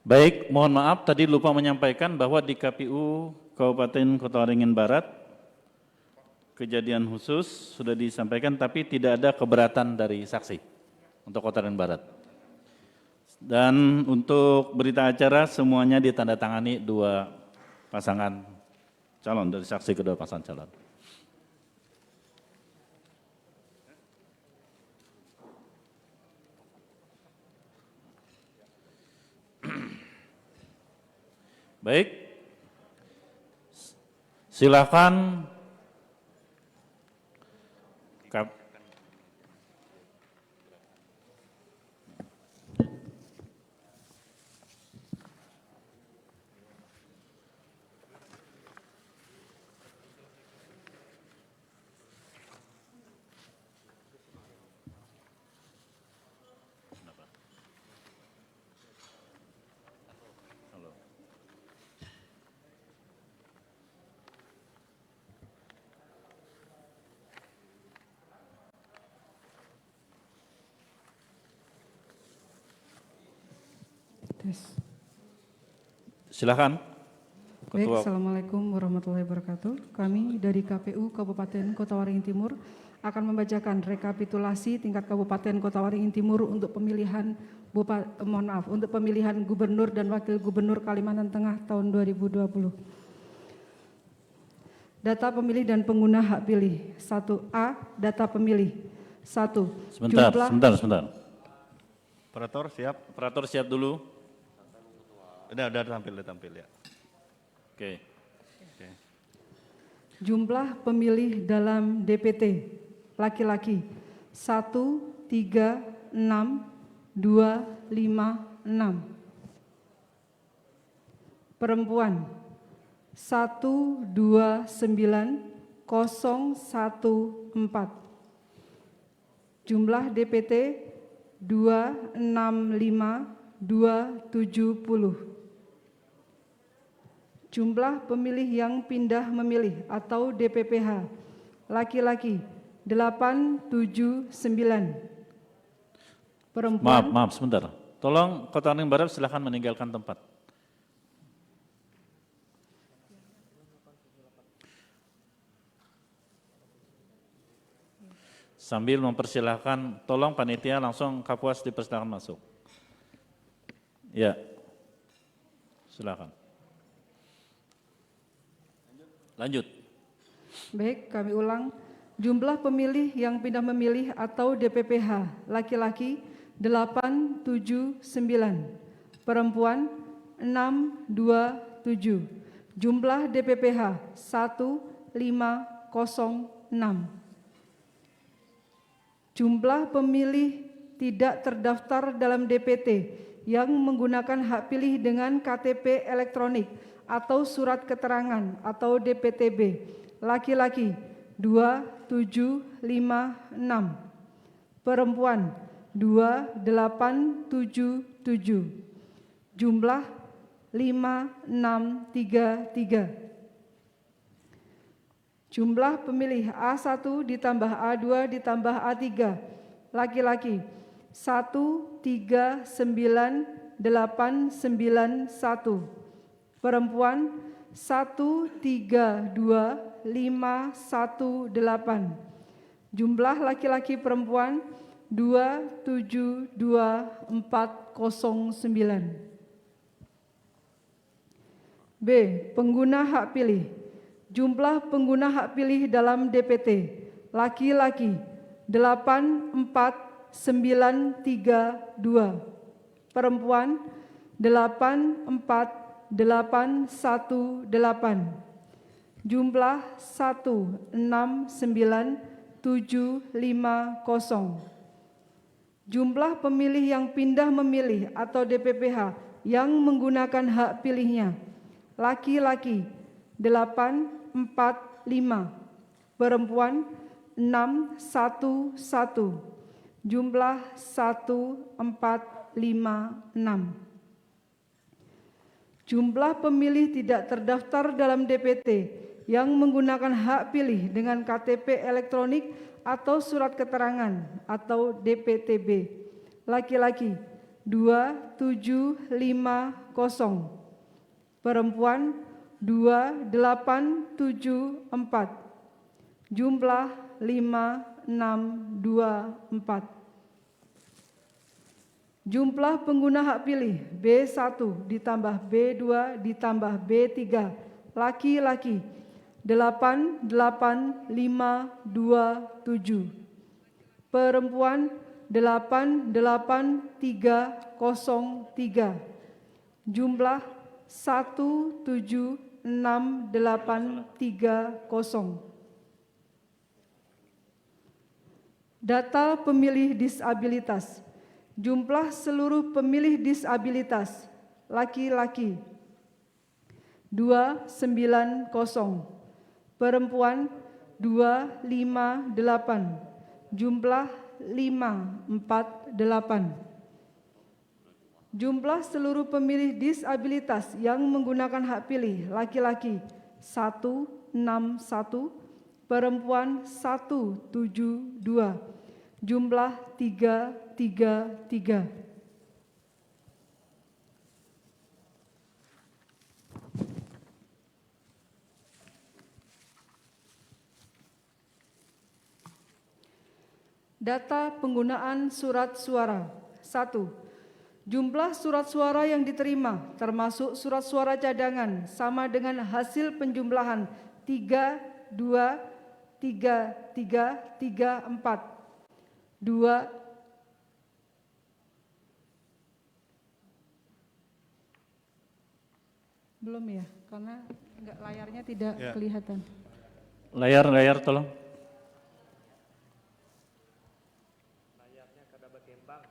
Baik, mohon maaf tadi lupa menyampaikan bahwa di KPU Kabupaten Kota Waringin Barat kejadian khusus sudah disampaikan tapi tidak ada keberatan dari saksi untuk Kota Waringin Barat. Dan untuk berita acara semuanya ditandatangani dua pasangan calon dari saksi kedua pasangan calon. Baik, silakan Silakan. Baik, Ketua. Assalamualaikum warahmatullahi wabarakatuh. Kami dari KPU Kabupaten Kota Waringin Timur akan membacakan rekapitulasi tingkat Kabupaten Kota Waringin Timur untuk pemilihan untuk pemilihan Gubernur dan Wakil Gubernur Kalimantan Tengah tahun 2020. Data pemilih dan pengguna hak pilih. 1A, data pemilih. 1. Sebentar. Operator siap? Operator siap dulu. Udah tampil ya. Oke. Jumlah pemilih dalam DPT laki-laki 1, 3, 6, 2, 5, 6. Perempuan 1, 2, 9, 0, 1, 4. Jumlah DPT 2, 6, 5, 2, 70. Jumlah pemilih yang pindah memilih atau DPPH, laki-laki 8, 7, 9. Perempuan. Maaf sebentar. Tolong Kota Waringin Barat silakan meninggalkan tempat. Sambil mempersilahkan, tolong panitia langsung Kapuas dipersilakan masuk. Ya, silakan. Lanjut. Baik, kami ulang. Jumlah pemilih yang pindah memilih atau DPPH, laki-laki 8, 7, 9. Perempuan 6, 2, 7. Jumlah DPPH 1, 5, 0, 6. Jumlah pemilih tidak terdaftar dalam DPT yang menggunakan hak pilih dengan KTP elektronik atau surat keterangan atau DPTB, laki-laki 2, 7, 5, 6. Perempuan 2, 8, 7, 7. Jumlah 5, 6, 3, 3. Jumlah pemilih A1 ditambah A2 ditambah A3, laki-laki 1, 3, 9, 8, 9, 1. Perempuan 1, 3, 2, 5, 1, 8. Jumlah laki-laki perempuan 2, 7, 2, 4, 0, 9. B. Pengguna hak pilih. Jumlah pengguna hak pilih dalam DPT, laki-laki 8, 4, 9, 3, 2. Perempuan 8, 4, 8, 1, 8. Jumlah 1, 6, 9, 7, 5, 0. Jumlah pemilih yang pindah memilih atau DPPH yang menggunakan hak pilihnya, laki-laki 8, 4, 5. Perempuan 6, 1, 1. Jumlah 1, 4, 5, 6. Jumlah pemilih tidak terdaftar dalam DPT yang menggunakan hak pilih dengan KTP elektronik atau surat keterangan atau DPTB, laki-laki 2, 7, 5, 0. Perempuan 2, 8, 7, 4. Jumlah 5, 6, 2, 4. Jumlah pengguna hak pilih B1 ditambah B2 ditambah B3, laki-laki 8, 8, 5, 2, 7. Perempuan 8, 8, 3, 0, 3. Jumlah 1, 7, 6, 8, 3, 0. Data pemilih disabilitas. Jumlah seluruh pemilih disabilitas, laki-laki 290, perempuan 258, jumlah 548. Jumlah seluruh pemilih disabilitas yang menggunakan hak pilih, laki-laki 161, perempuan 172, jumlah 333. Data penggunaan surat suara. 1. Jumlah surat suara yang diterima termasuk surat suara cadangan sama dengan hasil penjumlahan 3, 2, 3, 3, 3, 4. 2. Belum ya, karena layarnya tidak kelihatan. Layar tolong. Layarnya kada berkembang.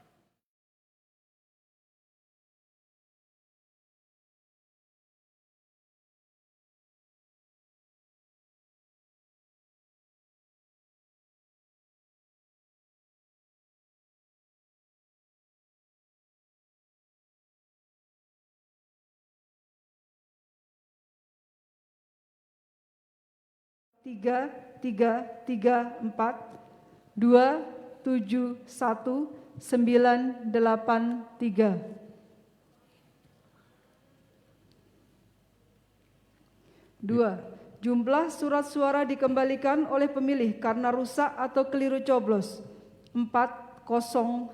Tiga, 4, 2, 7, 1, 9, 8, 3. 2. Jumlah surat suara dikembalikan oleh pemilih karena rusak atau keliru coblos 405.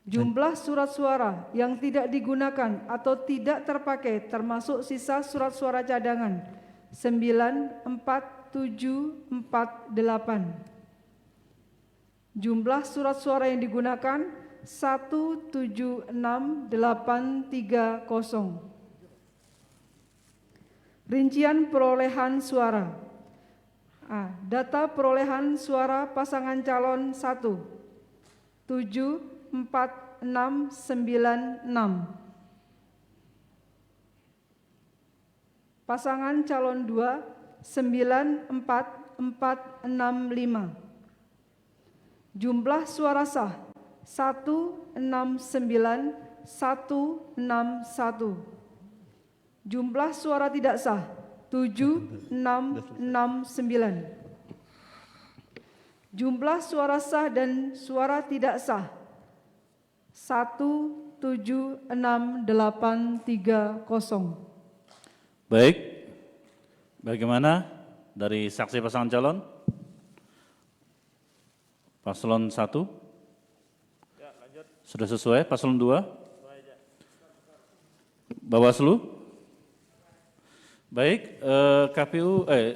Jumlah surat suara yang tidak digunakan atau tidak terpakai termasuk sisa surat suara cadangan 94748. Jumlah surat suara yang digunakan 176830. Rincian perolehan suara. Data perolehan suara pasangan calon 1 74696. Pasangan calon 2 94465. Jumlah suara sah 169161. Jumlah suara tidak sah 7669. Jumlah suara sah dan suara tidak sah 176830. Baik, bagaimana dari saksi pasangan calon? Paslon 1? Ya, lanjut. Sudah sesuai? Paslon 2? Sesuai aja. Bawaslu? Baik,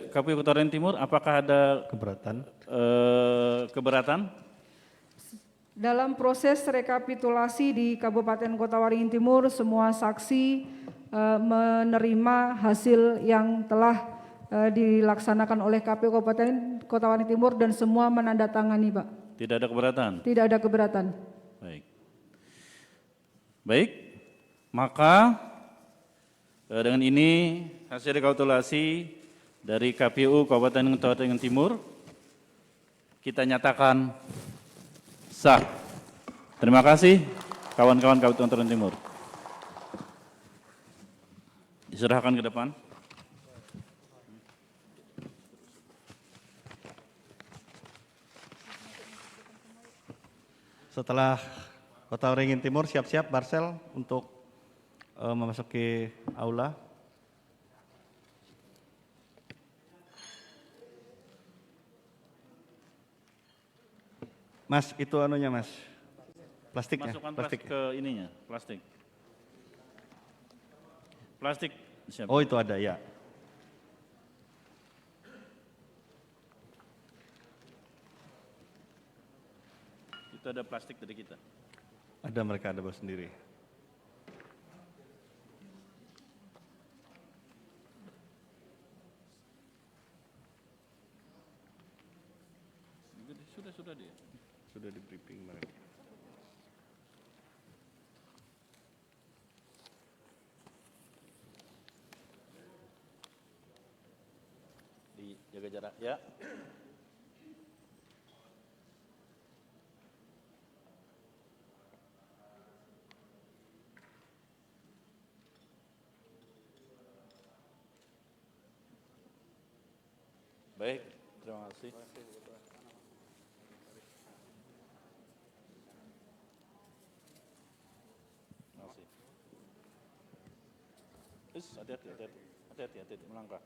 KPU Kota Waringin Timur, apakah ada keberatan? Dalam proses rekapitulasi di Kabupaten Kota Waringin Timur, semua saksi menerima hasil yang telah dilaksanakan oleh KPU Kabupaten Kota Waringin Timur dan semua menandatangani, Pak. Tidak ada keberatan? Tidak ada keberatan. Baik, maka dengan ini hasil rekapitulasi dari KPU Kabupaten Kota Waringin Timur kita nyatakan sah. Terima kasih kawan-kawan KPU Kota Waringin Timur. Diserahkan ke depan. Setelah Kota Waringin Timur siap-siap Barsel untuk memasuki aula. Mas, itu anunya Mas, plastiknya. Masukkan plastik ke ininya, plastik. Plastik siap. Oh, itu ada ya. Itu ada plastik dari kita. Ada, mereka ada bawa sendiri. Sudah dia. Sudah di briefing mereka. Dijaga jarak ya. Baik, terima kasih. Hati-hati melangkah.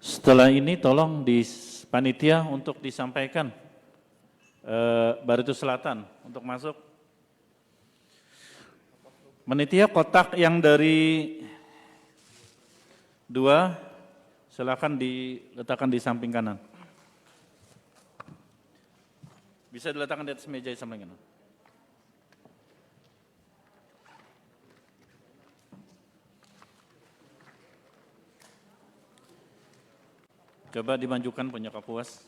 Setelah ini tolong di panitia untuk disampaikan Barito Selatan untuk masuk. Panitia kotak yang dari 2 silakan diletakkan di samping kanan. Bisa diletakkan di atas meja di samping kanan. Coba dimajukan punya Kapuas.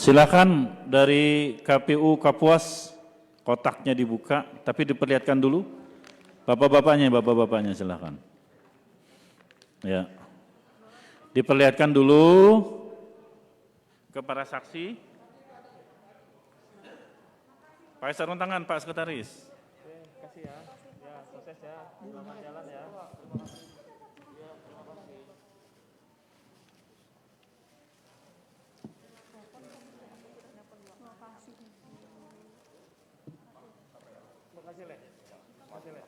Silakan dari KPU Kapuas, kotaknya dibuka, tapi diperlihatkan dulu. Bapak-bapaknya silakan. Ya, diperlihatkan dulu ke para saksi. Pakai sarung tangan, Pak Sekretaris. Oke, kasih ya. Ya, sukses ya. Selamat jalan ya. Makasih, Le. Makasih, Le.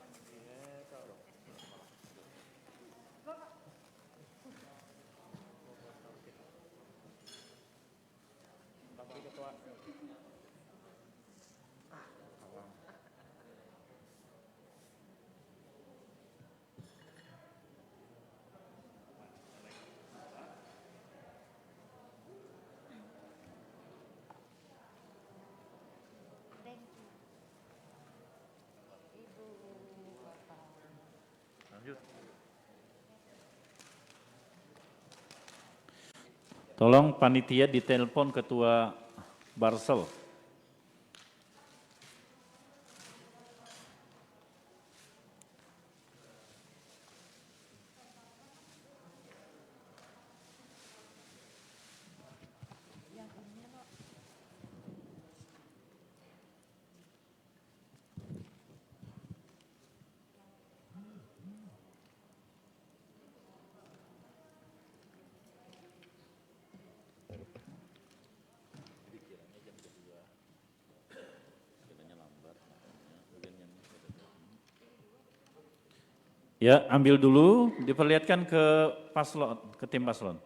Makasih, Ketua. Tolong panitia ditelepon Ketua Barsel. Ya, ambil dulu, diperlihatkan ke paslon, ke tim paslon.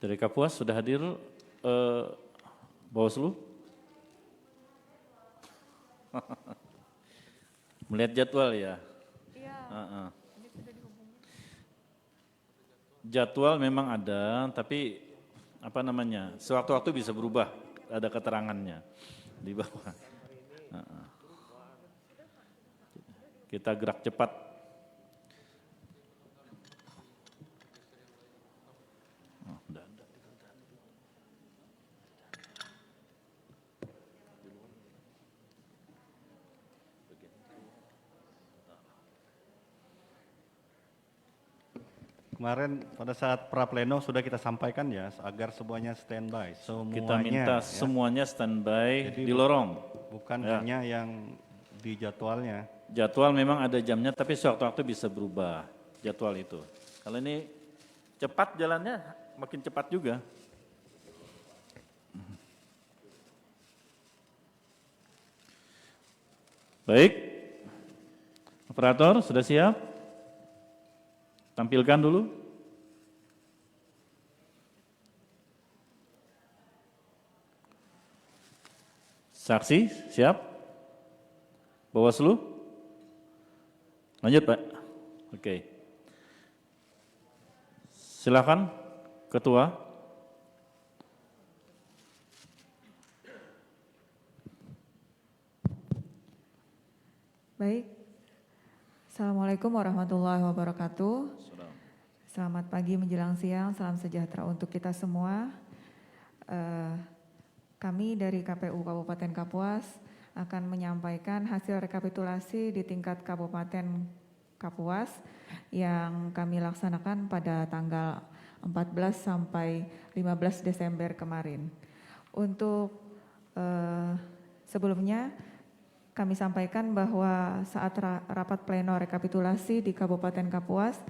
Dari Kapuas sudah hadir Bawaslu? Melihat jadwal ya? Iya. Jadwal memang ada, tapi apa namanya, sewaktu-waktu bisa berubah, ada keterangannya di bawah. Kita gerak cepat. Kemarin pada saat prapleno sudah kita sampaikan ya agar semuanya standby. Kita minta semuanya standby di lorong. Bukan hanya yang di jadwalnya. Jadwal memang ada jamnya, tapi sewaktu-waktu bisa berubah jadwal itu. Kalau ini cepat jalannya, makin cepat juga. Baik, operator sudah siap? Tampilkan dulu. Saksi, siap? Bawaslu? Lanjut, Pak. Oke. Silakan, Ketua. Baik. Assalamualaikum warahmatullahi wabarakatuh. Selamat pagi menjelang siang, salam sejahtera untuk kita semua. Kami dari KPU Kabupaten Kapuas akan menyampaikan hasil rekapitulasi di tingkat Kabupaten Kapuas yang kami laksanakan pada tanggal 14 sampai 15 Desember kemarin. Untuk sebelumnya kami sampaikan bahwa saat rapat pleno rekapitulasi di Kabupaten Kapuas,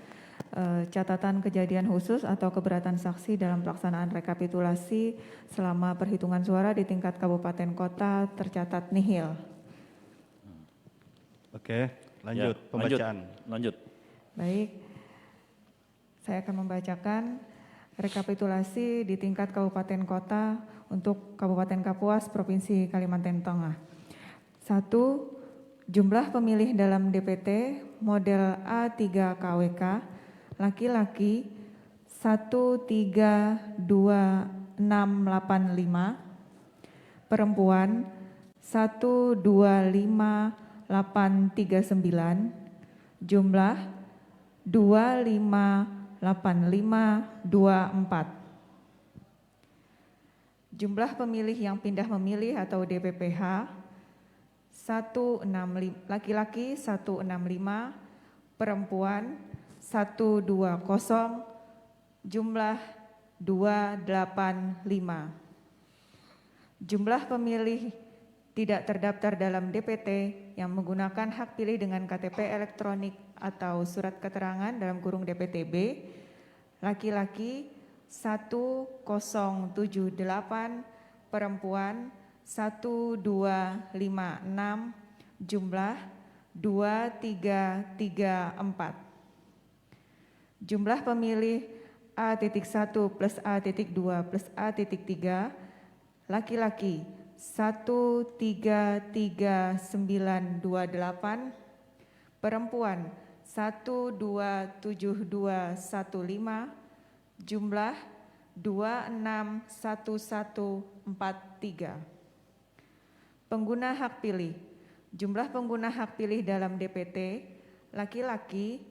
catatan kejadian khusus atau keberatan saksi dalam pelaksanaan rekapitulasi selama perhitungan suara di tingkat kabupaten kota tercatat nihil. Oke, lanjut Ya, pembacaan. Lanjut. Baik, saya akan membacakan rekapitulasi di tingkat kabupaten kota untuk Kabupaten Kapuas, Provinsi Kalimantan Tengah. 1. Jumlah pemilih dalam DPT model A3KWK laki-laki 132.685, perempuan 125.839, jumlah 258524. Jumlah pemilih yang pindah memilih atau DPPH 165, laki-laki 165, perempuan 120, jumlah 285. Jumlah pemilih tidak terdaftar dalam DPT yang menggunakan hak pilih dengan KTP elektronik atau surat keterangan dalam kurung DPTB, laki-laki 1078, perempuan 1256, jumlah 2334. Jumlah pemilih A.1 plus A.2 plus A.3, laki-laki 133928, perempuan 127215, jumlah 261143. Pengguna hak pilih. Jumlah pengguna hak pilih dalam DPT laki-laki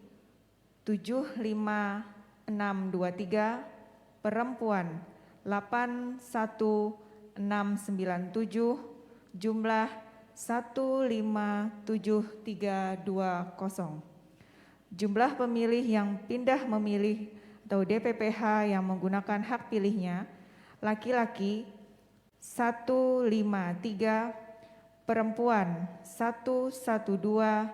75623, perempuan 81697, jumlah 157320. Jumlah pemilih yang pindah memilih atau DPPH yang menggunakan hak pilihnya laki-laki 153, perempuan 112,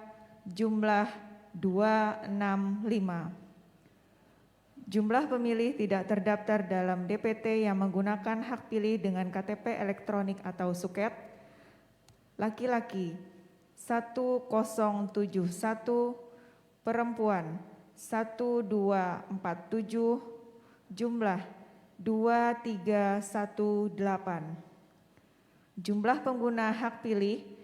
jumlah 265. Jumlah pemilih tidak terdaftar dalam DPT yang menggunakan hak pilih dengan KTP elektronik atau suket, laki-laki 1071, perempuan 1247, jumlah 2318. Jumlah pengguna hak pilih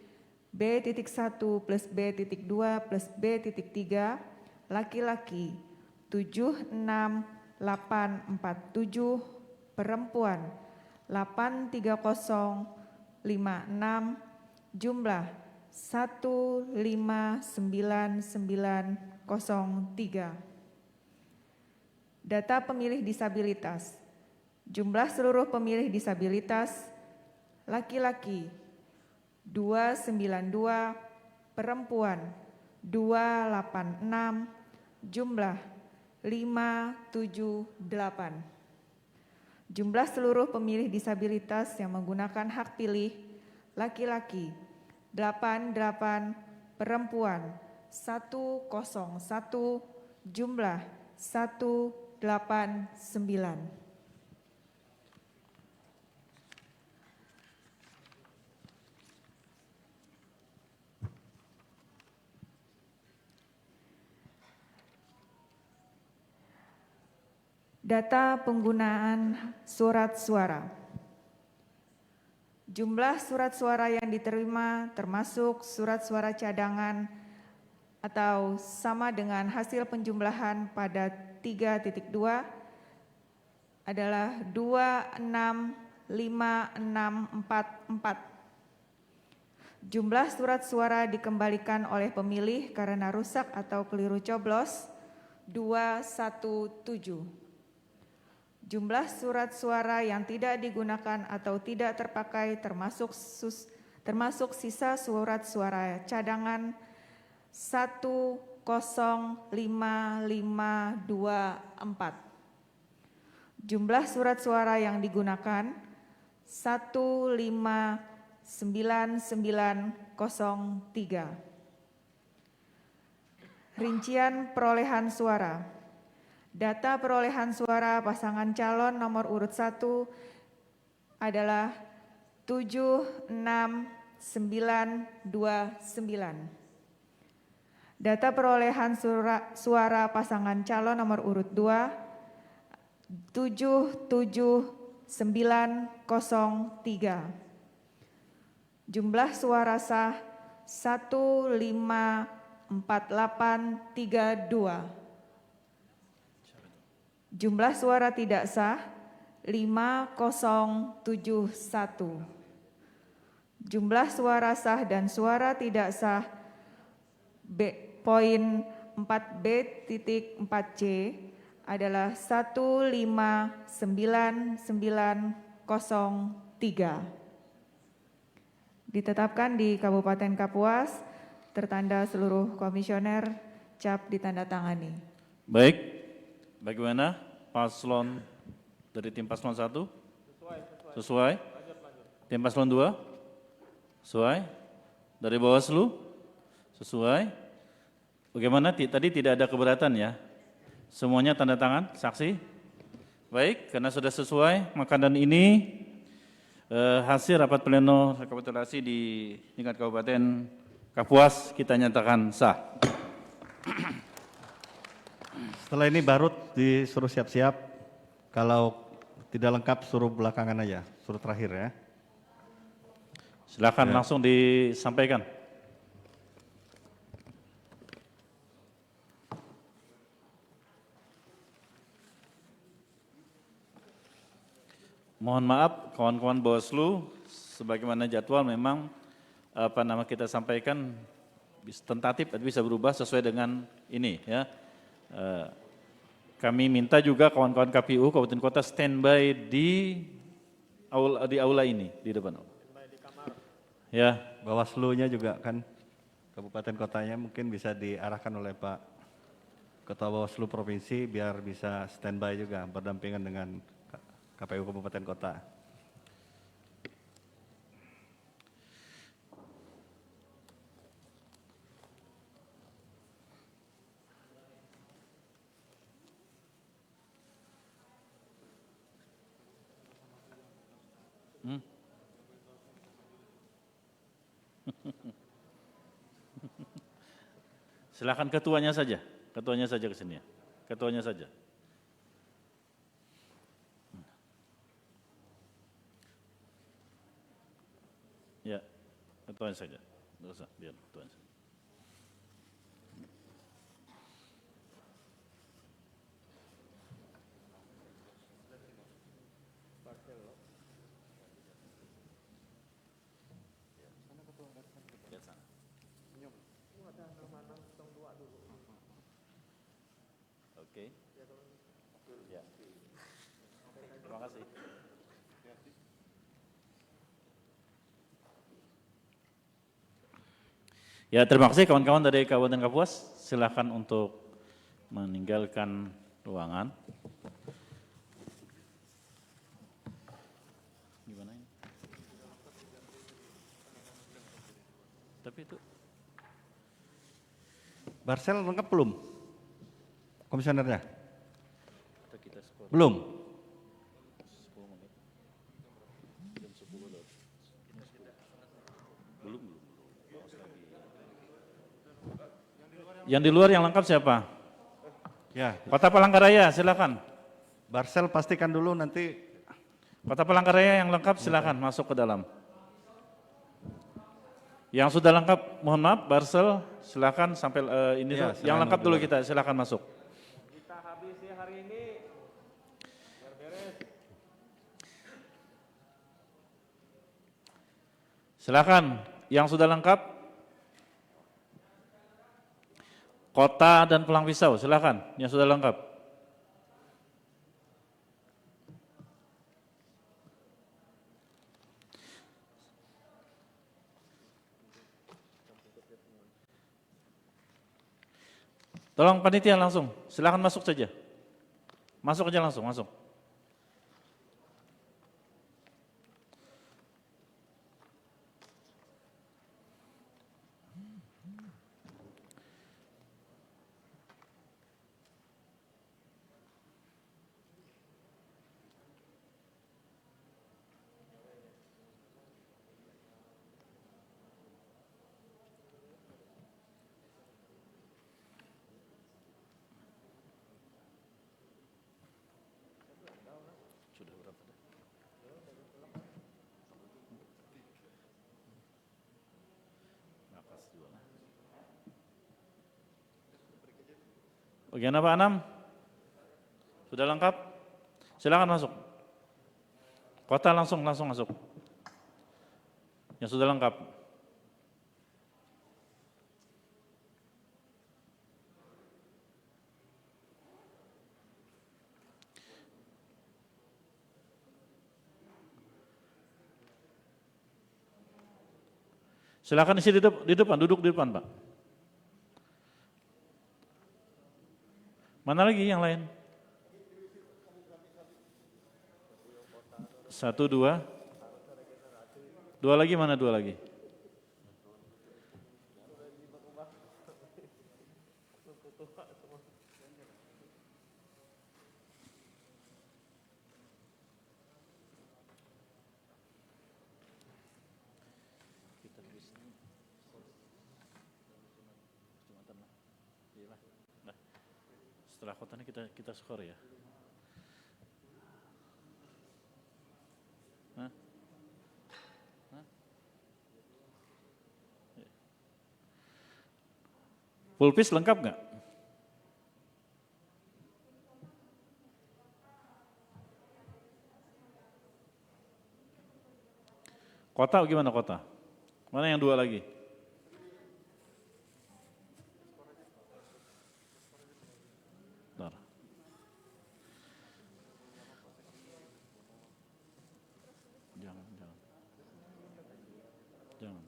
B.1 plus B.2 plus B.3, laki-laki 76847, perempuan 83056, jumlah 159903. Data pemilih disabilitas. Jumlah seluruh pemilih disabilitas laki-laki 292, perempuan 286, jumlah 578. Jumlah seluruh pemilih disabilitas yang menggunakan hak pilih laki-laki 88, perempuan 101, jumlah 189. Data penggunaan surat suara. Jumlah surat suara yang diterima termasuk surat suara cadangan atau sama dengan hasil penjumlahan pada 3.2 adalah 265644. Jumlah surat suara dikembalikan oleh pemilih karena rusak atau keliru coblos 217. Jumlah surat suara yang tidak digunakan atau tidak terpakai termasuk sisa surat suara cadangan 1055524. Jumlah surat suara yang digunakan 159903. Rincian perolehan suara. Data perolehan suara pasangan calon nomor urut 1 adalah 76929. Data perolehan suara pasangan calon nomor urut 2 77903. Jumlah suara sah 1548832. Jumlah suara tidak sah 5071. Jumlah suara sah dan suara tidak sah poin 4B.4C adalah 159903. Ditetapkan di Kabupaten Kapuas, tertanda seluruh komisioner, cap ditandatangani. Baik, bagaimana paslon dari tim paslon 1? Sesuai. Tim paslon 2? Sesuai. Dari Bawaslu? Sesuai. Bagaimana? Tadi tidak ada keberatan ya? Semuanya tanda tangan, saksi? Baik, karena sudah sesuai, maka dan ini hasil rapat pleno rekapitulasi di tingkat Kabupaten Kapuas kita nyatakan sah. Setelah ini baru disuruh siap-siap, kalau tidak lengkap suruh belakangan aja, suruh terakhir ya. Silakan langsung disampaikan. Mohon maaf kawan-kawan Bawaslu, sebagaimana jadwal memang kita sampaikan tentatif bisa berubah sesuai dengan ini ya. Kami minta juga kawan-kawan KPU Kabupaten Kota standby di aula ini di depan. Ya, Bawaslu-nya juga kan kabupaten kotanya mungkin bisa diarahkan oleh Pak Ketua Bawaslu Provinsi biar bisa standby juga berdampingan dengan KPU Kabupaten Kota. Silakan ketuanya saja ke sini ya. Ketuanya saja. Ya, ketuanya saja. Tidak usah, biar ketuanya saja. Oke. Ya. Terima kasih. Ya, terima kasih kawan-kawan dari Kabupaten Kapuas. Silakan untuk meninggalkan ruangan. Gimana ini? Tapi itu Barsel lengkap belum? Komisionernya? Belum? Yang di luar yang lengkap siapa? Ya. Kota Palangkaraya, silakan. Barsel pastikan dulu nanti. Kota Palangkaraya yang lengkap silakan masuk ke dalam. Yang sudah lengkap, mohon maaf, Barsel silakan sampai ini Ya, yang lengkap dulu kita, silakan masuk. Kita habisi hari ini. Biar beres. Silakan, yang sudah lengkap. Kota dan Pulang Pisau, silakan yang sudah lengkap. Tolong panitia langsung, silakan masuk saja. Masuk aja langsung, masuk. Bagian apa 6? Sudah lengkap? Silakan masuk. Kota langsung masuk. Yang sudah lengkap. Silakan isi di depan, duduk di depan, Pak. Mana lagi yang lain? 1, 2. 2 lagi, mana 2 lagi? Setelah kota ini kita skor ya. Hah? Pulpis lengkap nggak? Kota gimana kota? Mana yang 2 lagi? Bentar. Jangan.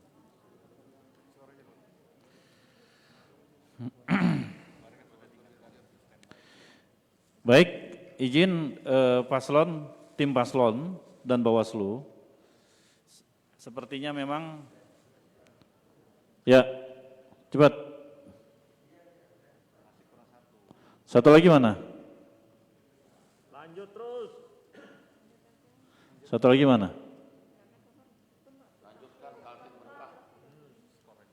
Baik, izin tim paslon dan Bawaslu. Sepertinya memang, ya, cepat. Satu lagi mana? Lanjut terus. Satu lagi mana? Lanjutkan Kaltim Berkah.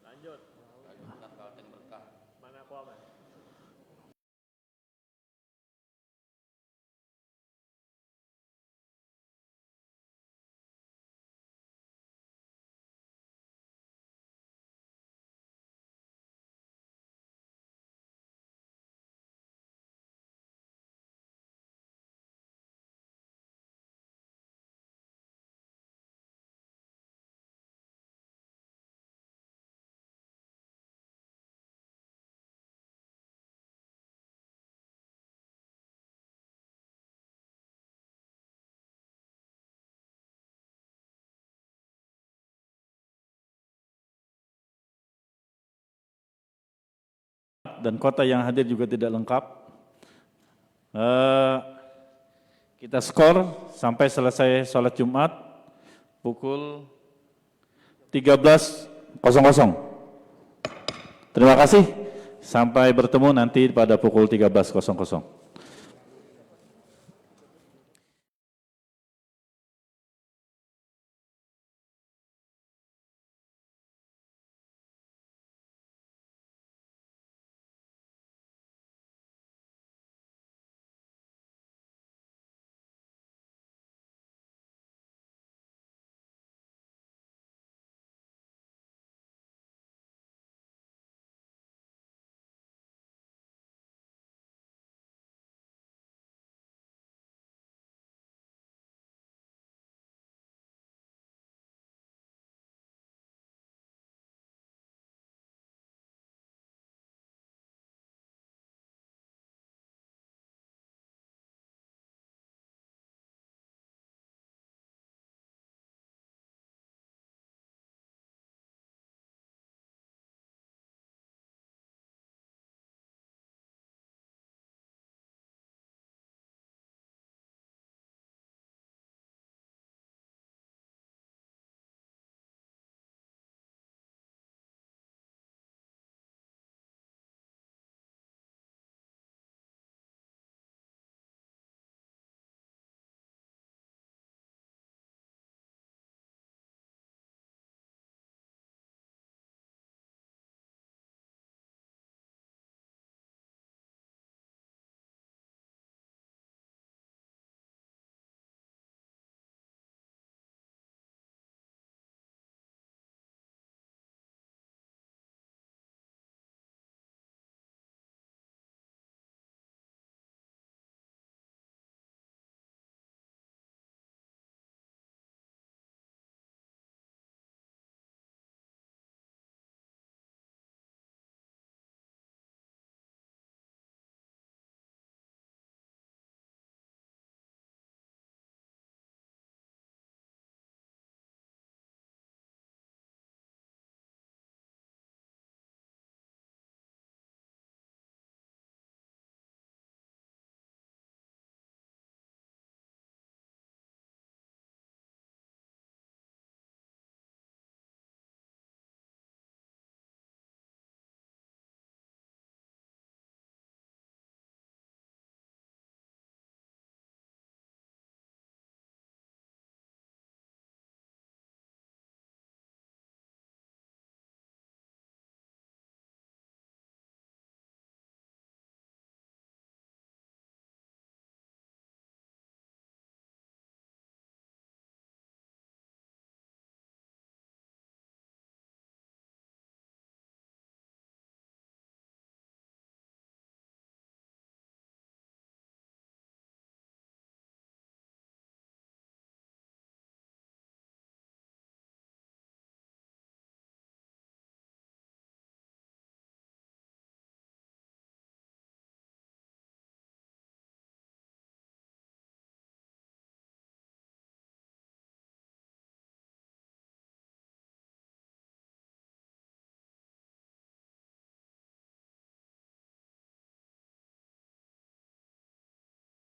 Lanjut. Lanjutkan Kaltim Berkah. Mana Kuaman? Dan kota yang hadir juga tidak lengkap. Kita skor sampai selesai sholat Jumat pukul 13.00. Terima kasih, sampai bertemu nanti pada pukul 13.00.